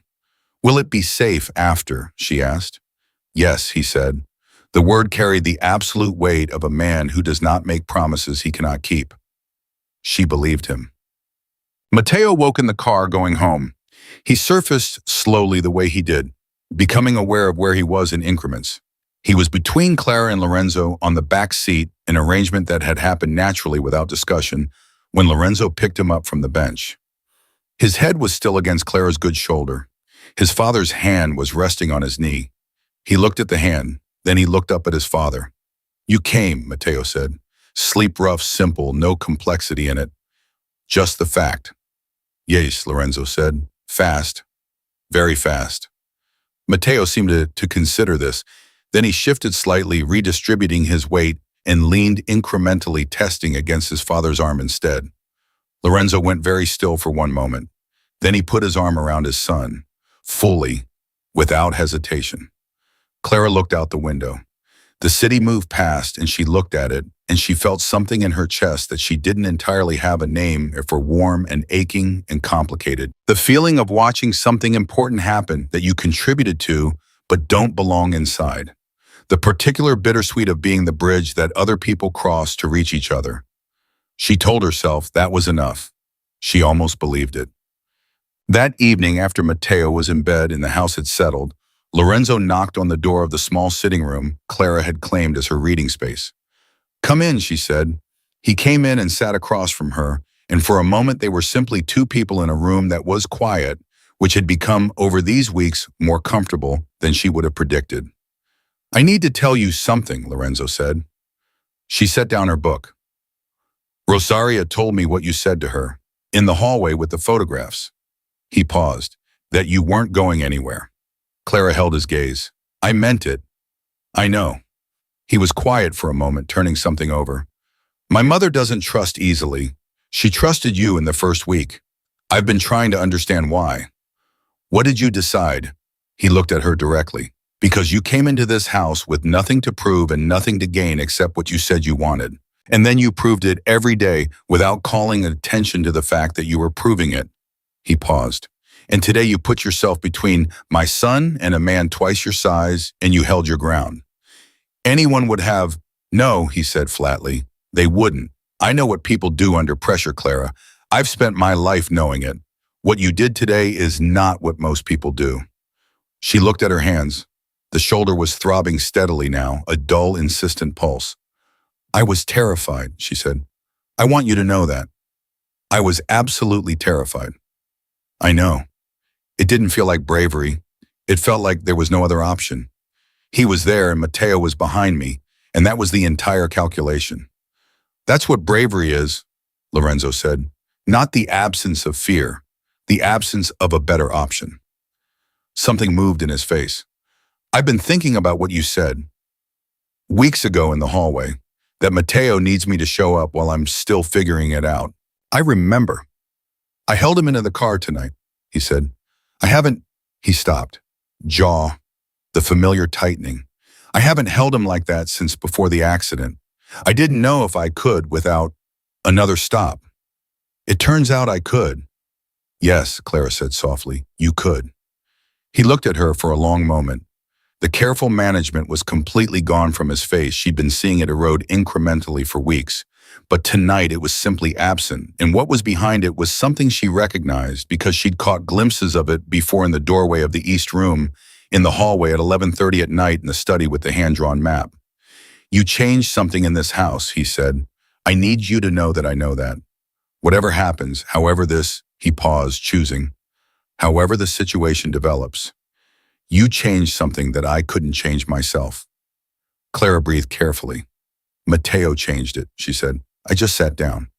"Will it be safe after?" she asked. "Yes," he said. The word carried the absolute weight of a man who does not make promises he cannot keep. She believed him. Matteo woke in the car going home. He surfaced slowly the way he did, becoming aware of where he was in increments. He was between Clara and Lorenzo on the back seat, an arrangement that had happened naturally without discussion, when Lorenzo picked him up from the bench. His head was still against Clara's good shoulder. His father's hand was resting on his knee. He looked at the hand, then he looked up at his father. "You came," Matteo said. "Sleep rough, simple, no complexity in it. Just the fact." "Yes," Lorenzo said. "Fast. Very fast." Matteo seemed to consider this. Then he shifted slightly, redistributing his weight, and leaned incrementally, testing against his father's arm instead. Lorenzo went very still for one moment. Then he put his arm around his son, fully, without hesitation. Clara looked out the window. The city moved past, and she looked at it, and she felt something in her chest that she didn't entirely have a name for, warm and aching and complicated. The feeling of watching something important happen that you contributed to but don't belong inside. The particular bittersweet of being the bridge that other people cross to reach each other. She told herself that was enough. She almost believed it. That evening, after Matteo was in bed and the house had settled, Lorenzo knocked on the door of the small sitting room Clara had claimed as her reading space. "Come in," she said. He came in and sat across from her, and for a moment they were simply two people in a room that was quiet, which had become, over these weeks, more comfortable than she would have predicted. "I need to tell you something," Lorenzo said. She set down her book. "Rosaria told me what you said to her, in the hallway with the photographs." He paused. "That you weren't going anywhere." Clara held his gaze. "I meant it. I know." He was quiet for a moment, turning something over. "My mother doesn't trust easily. She trusted you in the first week. I've been trying to understand why." "What did you decide?" He looked at her directly. "Because you came into this house with nothing to prove and nothing to gain except what you said you wanted. And then you proved it every day without calling attention to the fact that you were proving it." He paused. "And today you put yourself between my son and a man twice your size, and you held your ground." "Anyone would have—" "No," he said flatly. "They wouldn't. I know what people do under pressure, Clara. I've spent my life knowing it. What you did today is not what most people do." She looked at her hands. The shoulder was throbbing steadily now, a dull, insistent pulse. "I was terrified," she said. "I want you to know that. I was absolutely terrified." "I know." It didn't feel like bravery. It felt like there was no other option. He was there and Matteo was behind me, and that was the entire calculation. "That's what bravery is," Lorenzo said. "Not the absence of fear, the absence of a better option." Something moved in his face. "I've been thinking about what you said weeks ago in the hallway, that Matteo needs me to show up while I'm still figuring it out. I remember. I held him into the car tonight," he said. "I haven't—" He stopped. Jaw, the familiar tightening. "I haven't held him like that since before the accident. I didn't know if I could without another stop. It turns out I could." "Yes," Clara said softly, "you could." He looked at her for a long moment. The careful management was completely gone from his face. She'd been seeing it erode incrementally for weeks. But tonight it was simply absent, and what was behind it was something she recognized because she'd caught glimpses of it before in the doorway of the East Room, in the hallway at 11:30 at night in the study with the hand-drawn map. "You changed something in this house," he said. "I need you to know that I know that. Whatever happens, however this—" He paused, choosing. "However the situation develops. You changed something that I couldn't change myself." Clara breathed carefully. "Matteo changed it," she said. "I just sat down."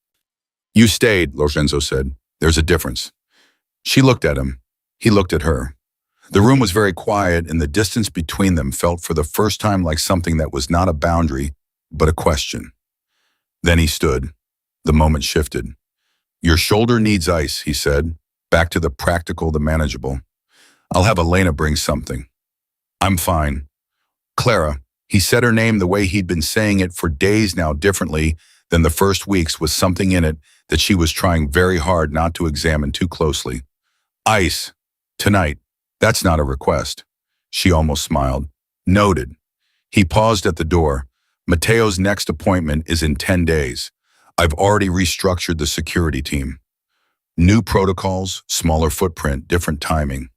"You stayed," Lorenzo said. "There's a difference." She looked at him. He looked at her. The room was very quiet, and the distance between them felt for the first time like something that was not a boundary, but a question. Then he stood. The moment shifted. "Your shoulder needs ice," he said, back to the practical, the manageable. "I'll have Elena bring something." "I'm fine." Clara, he said her name the way he'd been saying it for days now, differently than the first weeks, with something in it that she was trying very hard not to examine too closely. "Ice. Tonight. That's not a request." She almost smiled. "Noted." He paused at the door. "Mateo's next appointment is in 10 days. I've already restructured the security team. New protocols, smaller footprint, different timing."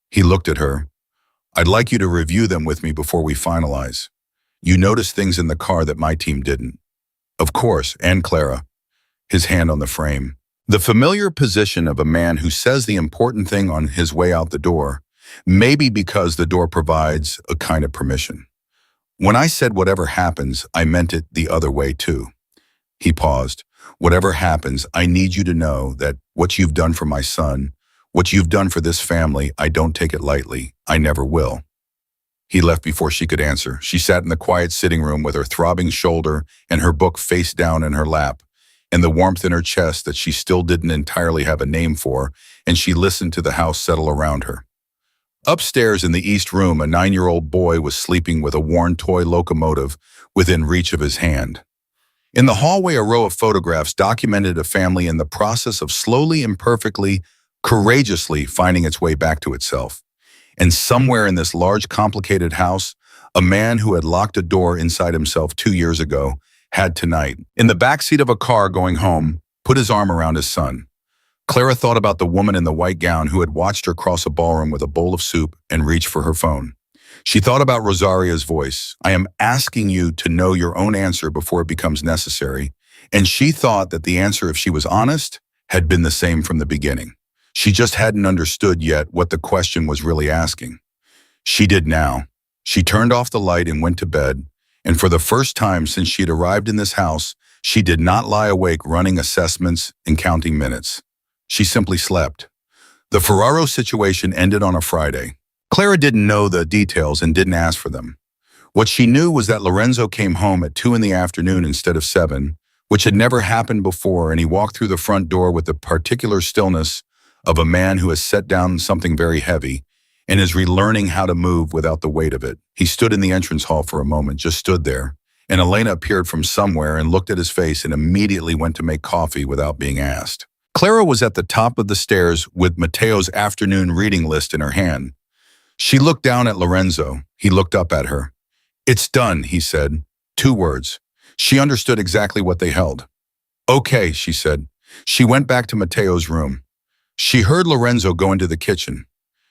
He looked at her. "I'd like you to review them with me before we finalize. You noticed things in the car that my team didn't." "Of course," and Clara, his hand on the frame. The familiar position of a man who says the important thing on his way out the door, maybe because the door provides a kind of permission. "When I said whatever happens, I meant it the other way too." He paused. "Whatever happens, I need you to know that what you've done for my son, what you've done for this family, I don't take it lightly. I never will." He left before she could answer. She sat in the quiet sitting room with her throbbing shoulder and her book face down in her lap, and the warmth in her chest that she still didn't entirely have a name for, and she listened to the house settle around her. Upstairs in the East Room, a 9-year-old boy was sleeping with a worn toy locomotive within reach of his hand. In the hallway, a row of photographs documented a family in the process of slowly, imperfectly, courageously finding its way back to itself. And somewhere in this large, complicated house, a man who had locked a door inside himself 2 years ago had tonight, in the backseat of a car going home, put his arm around his son. Clara thought about the woman in the white gown who had watched her cross a ballroom with a bowl of soup and reach for her phone. She thought about Rosaria's voice. "I am asking you to know your own answer before it becomes necessary." And she thought that the answer, if she was honest, had been the same from the beginning. She just hadn't understood yet what the question was really asking. She did now. She turned off the light and went to bed, and for the first time since she'd arrived in this house, she did not lie awake running assessments and counting minutes. She simply slept. The Ferraro situation ended on a Friday. Clara didn't know the details and didn't ask for them. What she knew was that Lorenzo came home at 2 in the afternoon instead of 7, which had never happened before, and he walked through the front door with the particular stillness of a man who has set down something very heavy and is relearning how to move without the weight of it. He stood in the entrance hall for a moment, just stood there, and Elena appeared from somewhere and looked at his face and immediately went to make coffee without being asked. Clara was at the top of the stairs with Mateo's afternoon reading list in her hand. She looked down at Lorenzo. He looked up at her. "It's done," he said. 2 words. She understood exactly what they held. "Okay," she said. She went back to Mateo's room. She heard Lorenzo go into the kitchen.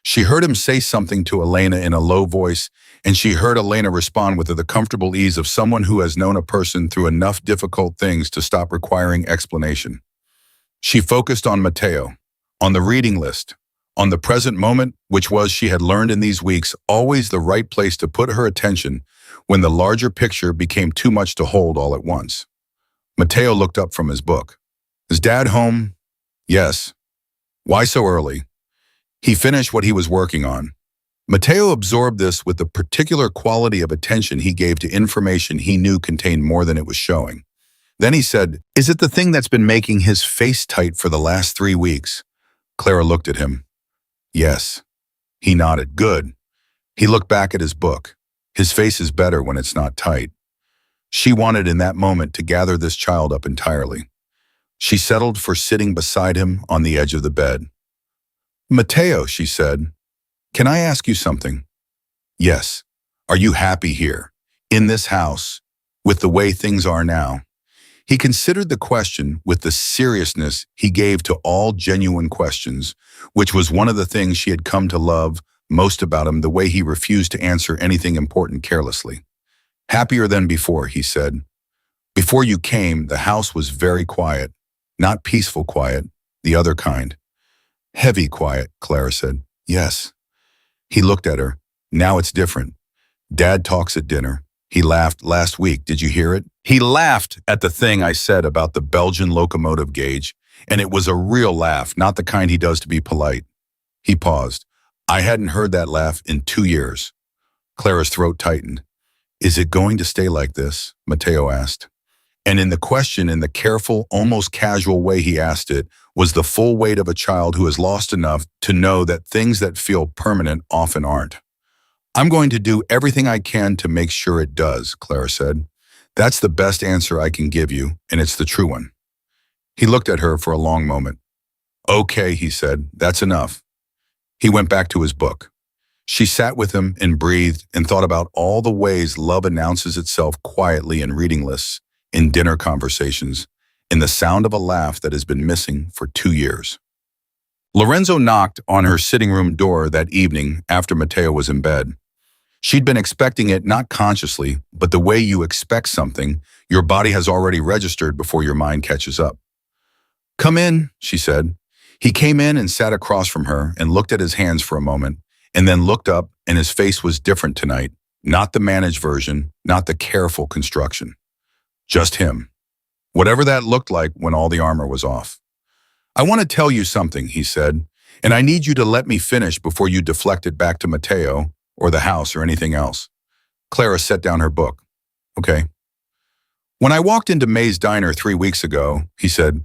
She heard him say something to Elena in a low voice, and she heard Elena respond with the comfortable ease of someone who has known a person through enough difficult things to stop requiring explanation. She focused on Mateo, on the reading list, on the present moment, which was, she had learned in these weeks, always the right place to put her attention when the larger picture became too much to hold all at once. Mateo looked up from his book. "Is Dad home?" "Yes." "Why so early?" He finished what he was working on. Mateo absorbed this with the particular quality of attention he gave to information he knew contained more than it was showing. Then he said, "Is it the thing that's been making his face tight for the last 3 weeks?" Clara looked at him. "Yes." He nodded. "Good." He looked back at his book. His face is better when it's not tight. She wanted in that moment to gather this child up entirely. She settled for sitting beside him on the edge of the bed. "Mateo," she said, "can I ask you something?" "Yes." "Are you happy here, in this house, with the way things are now?" He considered the question with the seriousness he gave to all genuine questions, which was one of the things she had come to love most about him, the way he refused to answer anything important carelessly. "Happier than before," he said. "Before you came, the house was very quiet, not peaceful quiet, the other kind." "Heavy quiet," Clara said. "Yes." He looked at her. "Now it's different. Dad talks at dinner. He laughed last week. Did you hear it? He laughed at the thing I said about the Belgian locomotive gauge, and it was a real laugh, not the kind he does to be polite." He paused. I hadn't heard that laugh in 2 years. Clara's throat tightened. Is it going to stay like this? Mateo asked. And in the question, in the careful, almost casual way he asked it, was the full weight of a child who has lost enough to know that things that feel permanent often aren't. I'm going to do everything I can to make sure it does, Clara said. That's the best answer I can give you, and it's the true one. He looked at her for a long moment. Okay, he said, that's enough. He went back to his book. She sat with him and breathed and thought about all the ways love announces itself quietly in reading lists, in dinner conversations, in the sound of a laugh that has been missing for 2 years. Lorenzo knocked on her sitting room door that evening after Mateo was in bed. She'd been expecting it not consciously, but the way you expect something, your body has already registered before your mind catches up. Come in, she said. He came in and sat across from her and looked at his hands for a moment, and then looked up, and his face was different tonight. Not the managed version, not the careful construction. Just him. Whatever that looked like when all the armor was off. I want to tell you something, he said, and I need you to let me finish before you deflect it back to Mateo, or the house, or anything else. Clara set down her book. Okay. When I walked into May's diner 3 weeks ago, he said,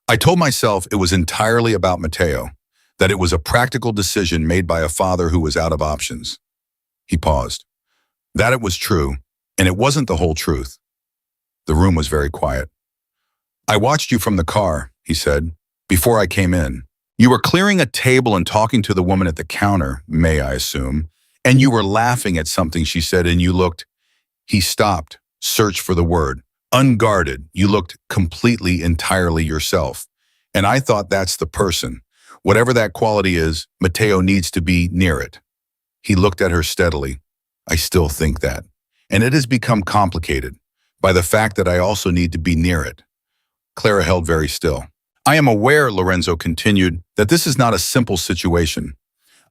I told myself it was entirely about Mateo, that it was a practical decision made by a father who was out of options. He paused. That it was true, and it wasn't the whole truth. The room was very quiet. I watched you from the car, he said, before I came in. You were clearing a table and talking to the woman at the counter, May, I assume, and you were laughing at something she said, and you looked. He stopped, searched for the word. Unguarded, you looked completely, entirely yourself. And I thought that's the person. Whatever that quality is, Mateo needs to be near it. He looked at her steadily. I still think that. And it has become complicated by the fact that I also need to be near it. Clara held very still. I am aware, Lorenzo continued, that this is not a simple situation.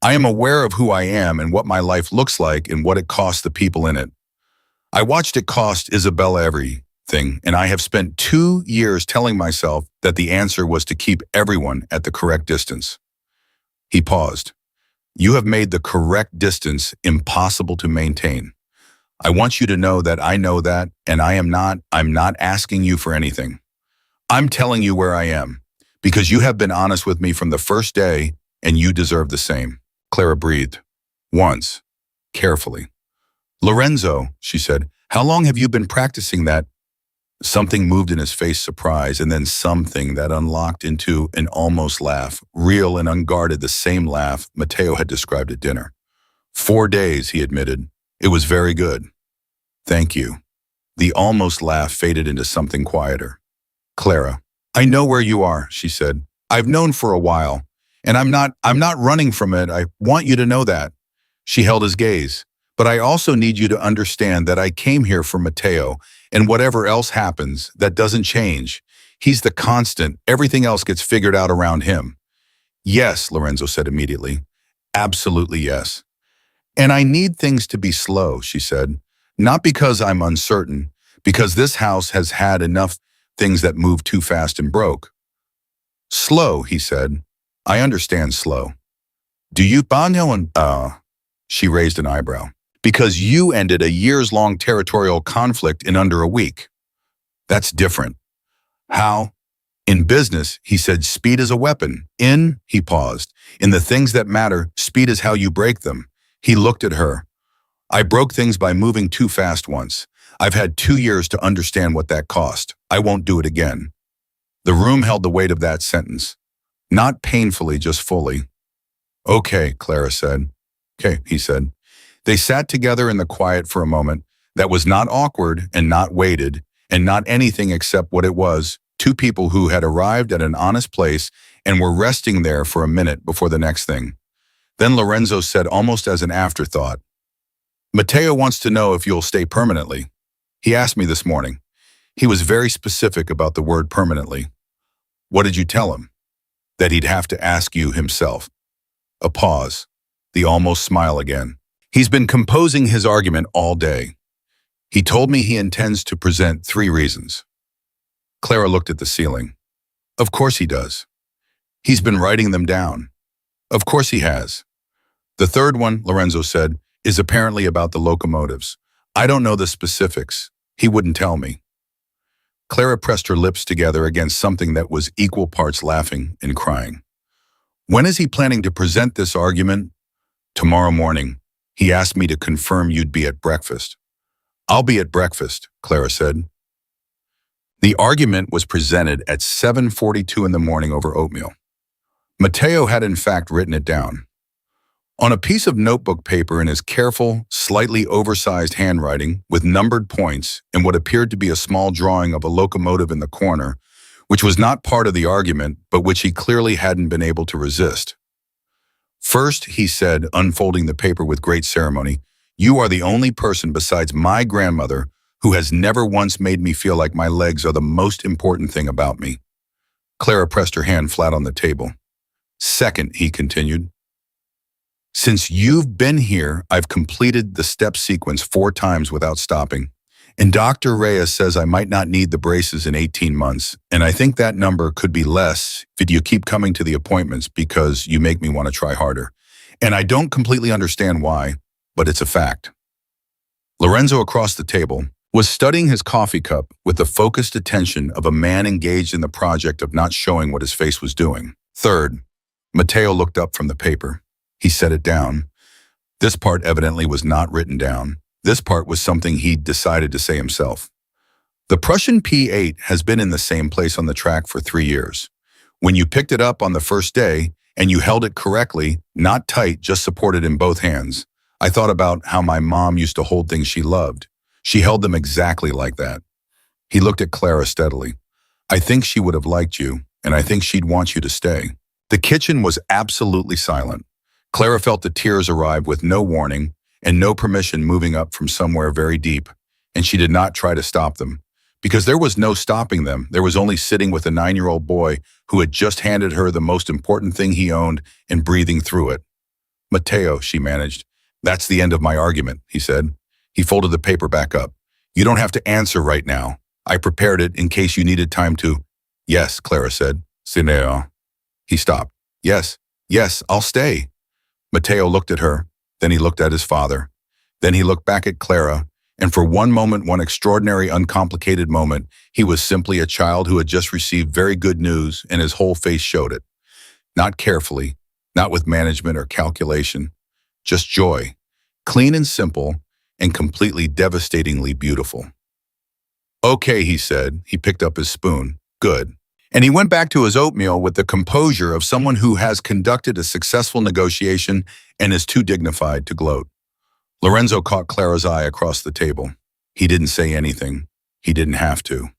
I am aware of who I am and what my life looks like and what it costs the people in it. I watched it cost Isabella everything, and I have spent 2 years telling myself that the answer was to keep everyone at the correct distance. He paused. You have made the correct distance impossible to maintain. I want you to know that, and I'm not asking you for anything. I'm telling you where I am, because you have been honest with me from the first day, and you deserve the same. Clara breathed. Once. Carefully. Lorenzo, she said, how long have you been practicing that? Something moved in his face, surprise, and then something that unlocked into an almost laugh, real and unguarded, the same laugh Mateo had described at dinner. 4 days, he admitted. It was very good. Thank you. The almost laugh faded into something quieter. Clara, I know where you are, she said. I've known for a while, and I'm not running from it. I want you to know that. She held his gaze. But I also need you to understand that I came here for Mateo, and whatever else happens, that doesn't change. He's the constant. Everything else gets figured out around him. Yes, Lorenzo said immediately. Absolutely yes. And I need things to be slow, she said. Not because I'm uncertain, because this house has had enough things that moved too fast and broke. Slow, he said. I understand slow. Do you She raised an eyebrow. Because you ended a years-long territorial conflict in under a week. That's different. How? In business, he said, speed is a weapon. He paused. In the things that matter, speed is how you break them. He looked at her. I broke things by moving too fast once. I've had 2 years to understand what that cost. I won't do it again. The room held the weight of that sentence. Not painfully, just fully. Okay, Clara said. Okay, he said. They sat together in the quiet for a moment that was not awkward and not weighted and not anything except what it was, two people who had arrived at an honest place and were resting there for a minute before the next thing. Then Lorenzo said almost as an afterthought, Mateo wants to know if you'll stay permanently. He asked me this morning. He was very specific about the word permanently. What did you tell him? That he'd have to ask you himself. A pause. The almost smile again. He's been composing his argument all day. He told me he intends to present 3 reasons. Clara looked at the ceiling. Of course he does. He's been writing them down. Of course he has. The third one, Lorenzo said, is apparently about the locomotives. I don't know the specifics. He wouldn't tell me. Clara pressed her lips together against something that was equal parts laughing and crying. When is he planning to present this argument? Tomorrow morning. He asked me to confirm you'd be at breakfast. I'll be at breakfast, Clara said. The argument was presented at 7:42 in the morning over oatmeal. Matteo had in fact written it down. On a piece of notebook paper in his careful, slightly oversized handwriting with numbered points and what appeared to be a small drawing of a locomotive in the corner, which was not part of the argument, but which he clearly hadn't been able to resist. First, he said, unfolding the paper with great ceremony, "You are the only person besides my grandmother who has never once made me feel like my legs are the most important thing about me." Clara pressed her hand flat on the table. Second, he continued, "Since you've been here, I've completed the step sequence 4 times without stopping. And Dr. Reyes says I might not need the braces in 18 months, and I think that number could be less if you keep coming to the appointments because you make me want to try harder. And I don't completely understand why, but it's a fact." Lorenzo across the table was studying his coffee cup with the focused attention of a man engaged in the project of not showing what his face was doing. Third, Matteo looked up from the paper. He set it down. This part evidently was not written down. This part was something he'd decided to say himself. The Prussian P8 has been in the same place on the track for 3 years. When you picked it up on the first day and you held it correctly, not tight, just supported in both hands, I thought about how my mom used to hold things she loved. She held them exactly like that. He looked at Clara steadily. "I think she would have liked you, and I think she'd want you to stay." The kitchen was absolutely silent. Clara felt the tears arrive with no warning and no permission moving up from somewhere very deep, and she did not try to stop them. Because there was no stopping them, there was only sitting with a 9-year-old boy who had just handed her the most important thing he owned and breathing through it. "Matteo," she managed. "That's the end of my argument," he said. He folded the paper back up. "You don't have to answer right now. I prepared it in case you needed time to—" "Yes," Clara said. "Signor." He stopped. Yes, I'll stay." Matteo looked at her, then he looked at his father. Then he looked back at Clara, and for one moment, one extraordinary, uncomplicated moment, he was simply a child who had just received very good news, and his whole face showed it. Not carefully, not with management or calculation, just joy, clean and simple, and completely devastatingly beautiful. "Okay," he said. He picked up his spoon. "Good." And he went back to his oatmeal with the composure of someone who has conducted a successful negotiation and is too dignified to gloat. Lorenzo caught Clara's eye across the table. He didn't say anything. He didn't have to.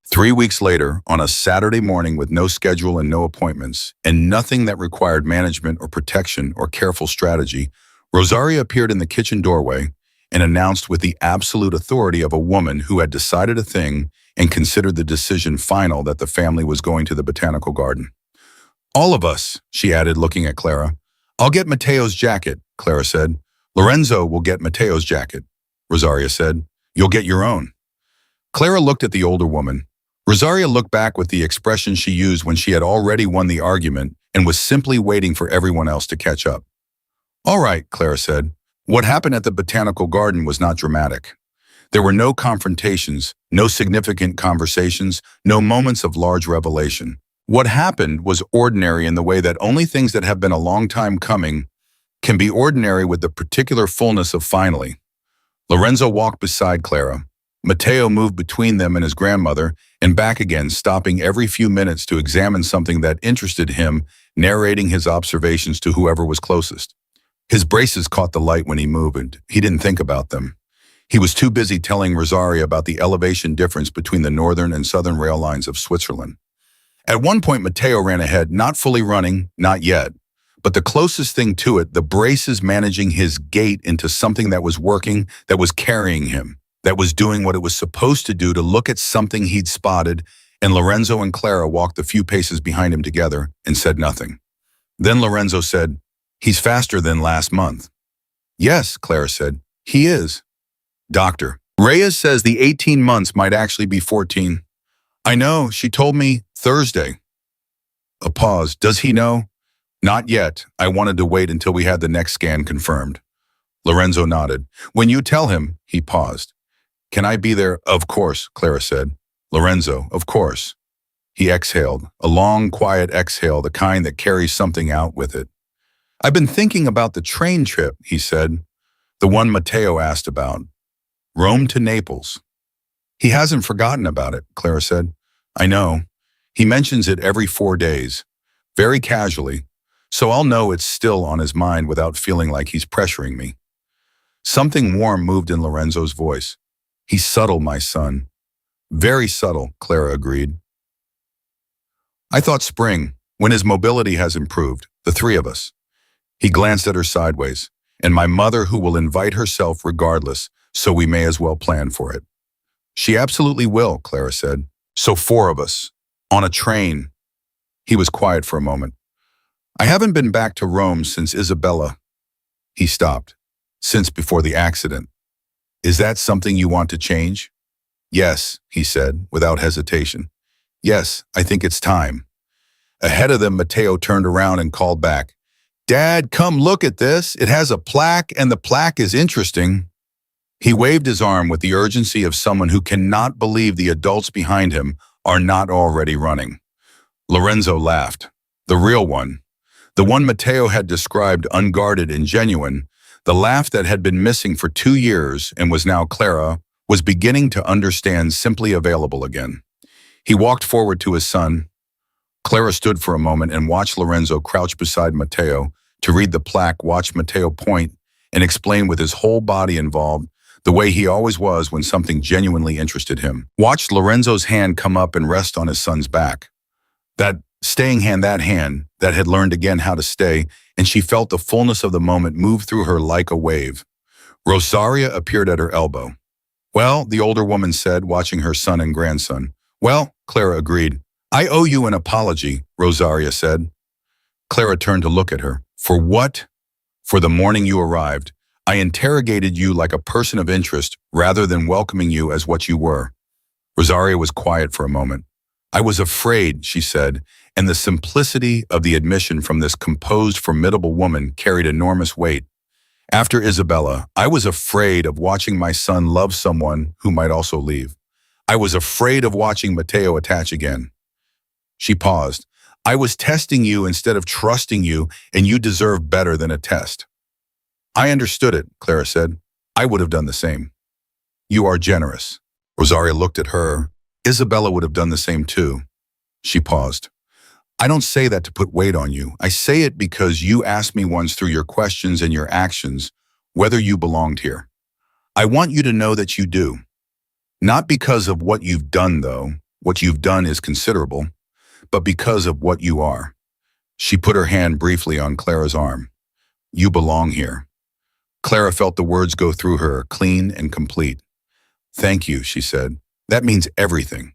3 weeks later, on a Saturday morning with no schedule and no appointments, and nothing that required management or protection or careful strategy, Rosaria appeared in the kitchen doorway and announced with the absolute authority of a woman who had decided a thing and considered the decision final that the family was going to the botanical garden. "All of us," she added, looking at Clara. "I'll get Matteo's jacket," Clara said. "Lorenzo will get Matteo's jacket," Rosaria said. "You'll get your own." Clara looked at the older woman. Rosaria looked back with the expression she used when she had already won the argument and was simply waiting for everyone else to catch up. "All right," Clara said. What happened at the botanical garden was not dramatic. There were no confrontations, no significant conversations, no moments of large revelation. What happened was ordinary in the way that only things that have been a long time coming can be ordinary with the particular fullness of finally. Lorenzo walked beside Clara. Matteo moved between them and his grandmother and back again, stopping every few minutes to examine something that interested him, narrating his observations to whoever was closest. His braces caught the light when he moved. He didn't think about them. He was too busy telling Rosaria about the elevation difference between the northern and southern rail lines of Switzerland. At one point, Matteo ran ahead, not fully running, not yet, but the closest thing to it, the braces managing his gait into something that was working, that was carrying him, that was doing what it was supposed to do, to look at something he'd spotted, and Lorenzo and Clara walked a few paces behind him together and said nothing. Then Lorenzo said, "He's faster than last month." "Yes," Clara said, "he is." "Doctor, Reyes says the 18 months might actually be 14. "I know, she told me Thursday." A pause. "Does he know?" Not yet. I wanted to wait until we had the next scan confirmed. Lorenzo nodded. When you tell him, he paused. Can I be there? Of course, Clara said. Lorenzo, of course. He exhaled, a long, quiet exhale, the kind that carries something out with it. I've been thinking about the train trip, he said, the one Matteo asked about. Rome to Naples. He hasn't forgotten about it, Clara said. I know. He mentions it every 4 days, very casually, so I'll know it's still on his mind without feeling like he's pressuring me. Something warm moved in Lorenzo's voice. He's subtle, my son. Very subtle, Clara agreed. I thought spring, when his mobility has improved, the three of us. He glanced at her sideways. And my mother who will invite herself regardless, so we may as well plan for it. She absolutely will, Clara said. So 4 of us, on a train. He was quiet for a moment. I haven't been back to Rome since Isabella. He stopped. Since before the accident. Is that something you want to change? Yes, he said, without hesitation. Yes, I think it's time. Ahead of them, Matteo turned around and called back. Dad, come look at this. It has a plaque, and the plaque is interesting. He waved his arm with the urgency of someone who cannot believe the adults behind him are not already running. Lorenzo laughed. The real one. The one Matteo had described unguarded and genuine. The laugh that had been missing for 2 years and was now Clara, was beginning to understand simply available again. He walked forward to his son. Clara stood for a moment and watched Lorenzo crouch beside Matteo to read the plaque, watch Matteo point and explain with his whole body involved, the way he always was when something genuinely interested him. Watched Lorenzo's hand come up and rest on his son's back. That staying hand that had learned again how to stay, and she felt the fullness of the moment move through her like a wave. Rosaria appeared at her elbow. Well, the older woman said, watching her son and grandson. Well, Clara agreed. I owe you an apology, Rosaria said. Clara turned to look at her. For what? For the morning you arrived. I interrogated you like a person of interest rather than welcoming you as what you were. Rosaria was quiet for a moment. I was afraid, she said, and the simplicity of the admission from this composed, formidable woman carried enormous weight. After Isabella, I was afraid of watching my son love someone who might also leave. I was afraid of watching Matteo attach again. She paused. I was testing you instead of trusting you, and you deserve better than a test. I understood it, Clara said. I would have done the same. You are generous. Rosaria looked at her. Isabella would have done the same too. She paused. I don't say that to put weight on you. I say it because you asked me once through your questions and your actions whether you belonged here. I want you to know that you do. Not because of what you've done, though. What you've done is considerable. But because of what you are. She put her hand briefly on Clara's arm. You belong here. Clara felt the words go through her, clean and complete. Thank you, she said. That means everything.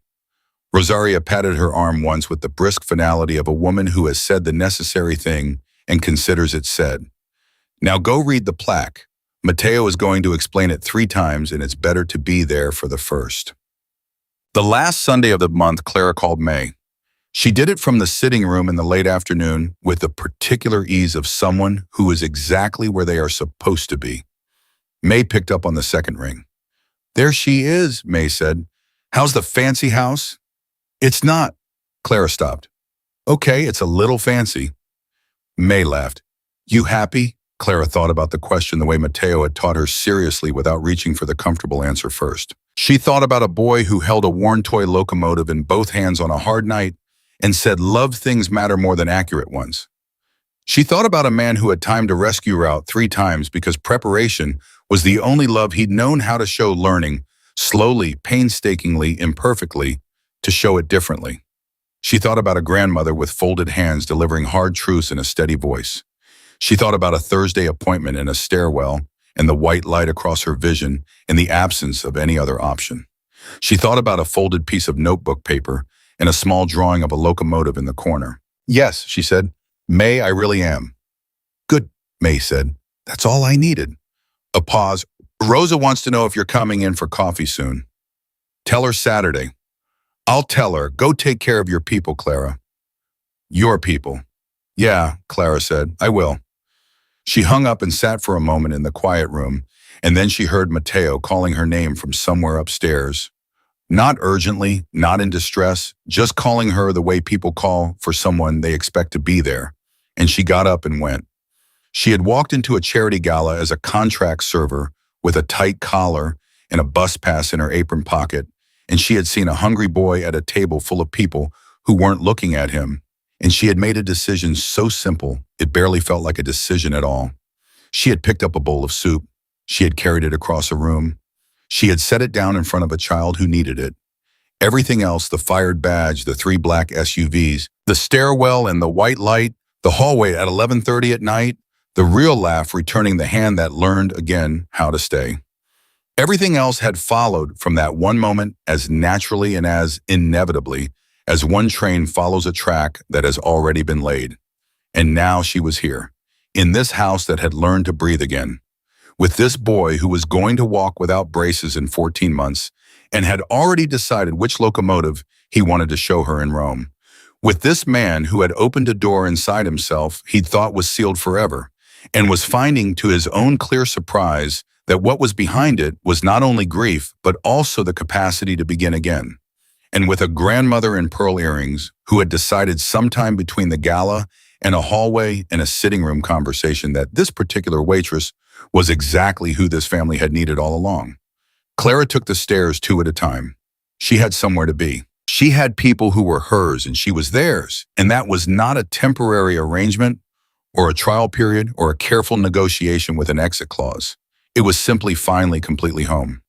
Rosaria patted her arm once with the brisk finality of a woman who has said the necessary thing and considers it said. Now go read the plaque. Matteo is going to explain it 3 times, and it's better to be there for the first. The last Sunday of the month, Clara called May. She did it from the sitting room in the late afternoon with the particular ease of someone who is exactly where they are supposed to be. May picked up on the second ring. There she is, May said. How's the fancy house? It's not. Clara stopped. Okay, it's a little fancy. May laughed. You happy? Clara thought about the question the way Matteo had taught her seriously without reaching for the comfortable answer first. She thought about a boy who held a worn toy locomotive in both hands on a hard night and said love things matter more than accurate ones. She thought about a man who had timed a rescue route 3 times because preparation was the only love he'd known how to show, learning, slowly, painstakingly, imperfectly, to show it differently. She thought about a grandmother with folded hands delivering hard truths in a steady voice. She thought about a Thursday appointment in a stairwell and the white light across her vision in the absence of any other option. She thought about a folded piece of notebook paper and a small drawing of a locomotive in the corner. Yes, she said. May, I really am. Good, May said. That's all I needed. A pause. Rosa wants to know if you're coming in for coffee soon. Tell her Saturday. I'll tell her. Go take care of your people, Clara. Your people. Yeah, Clara said, I will. She hung up and sat for a moment in the quiet room, and then she heard Mateo calling her name from somewhere upstairs. Not urgently, not in distress, just calling her the way people call for someone they expect to be there. And she got up and went. She had walked into a charity gala as a contract server with a tight collar and a bus pass in her apron pocket, and she had seen a hungry boy at a table full of people who weren't looking at him, and she had made a decision so simple it barely felt like a decision at all. She had picked up a bowl of soup. She had carried it across a room. She had set it down in front of a child who needed it. Everything else, the fired badge, the 3 black SUVs, the stairwell and the white light, the hallway at 11:30 at night, the real laugh returning the hand that learned again how to stay. Everything else had followed from that one moment as naturally and as inevitably as one train follows a track that has already been laid. And now she was here, in this house that had learned to breathe again, with this boy who was going to walk without braces in 14 months and had already decided which locomotive he wanted to show her in Rome, with this man who had opened a door inside himself he'd thought was sealed forever and was finding to his own clear surprise that what was behind it was not only grief but also the capacity to begin again. And with a grandmother in pearl earrings who had decided sometime between the gala and a hallway and a sitting room conversation that this particular waitress was exactly who this family had needed all along. Clara took the stairs 2 at a time. She had somewhere to be. She had people who were hers and she was theirs, and that was not a temporary arrangement or a trial period or a careful negotiation with an exit clause. It was simply finally completely home.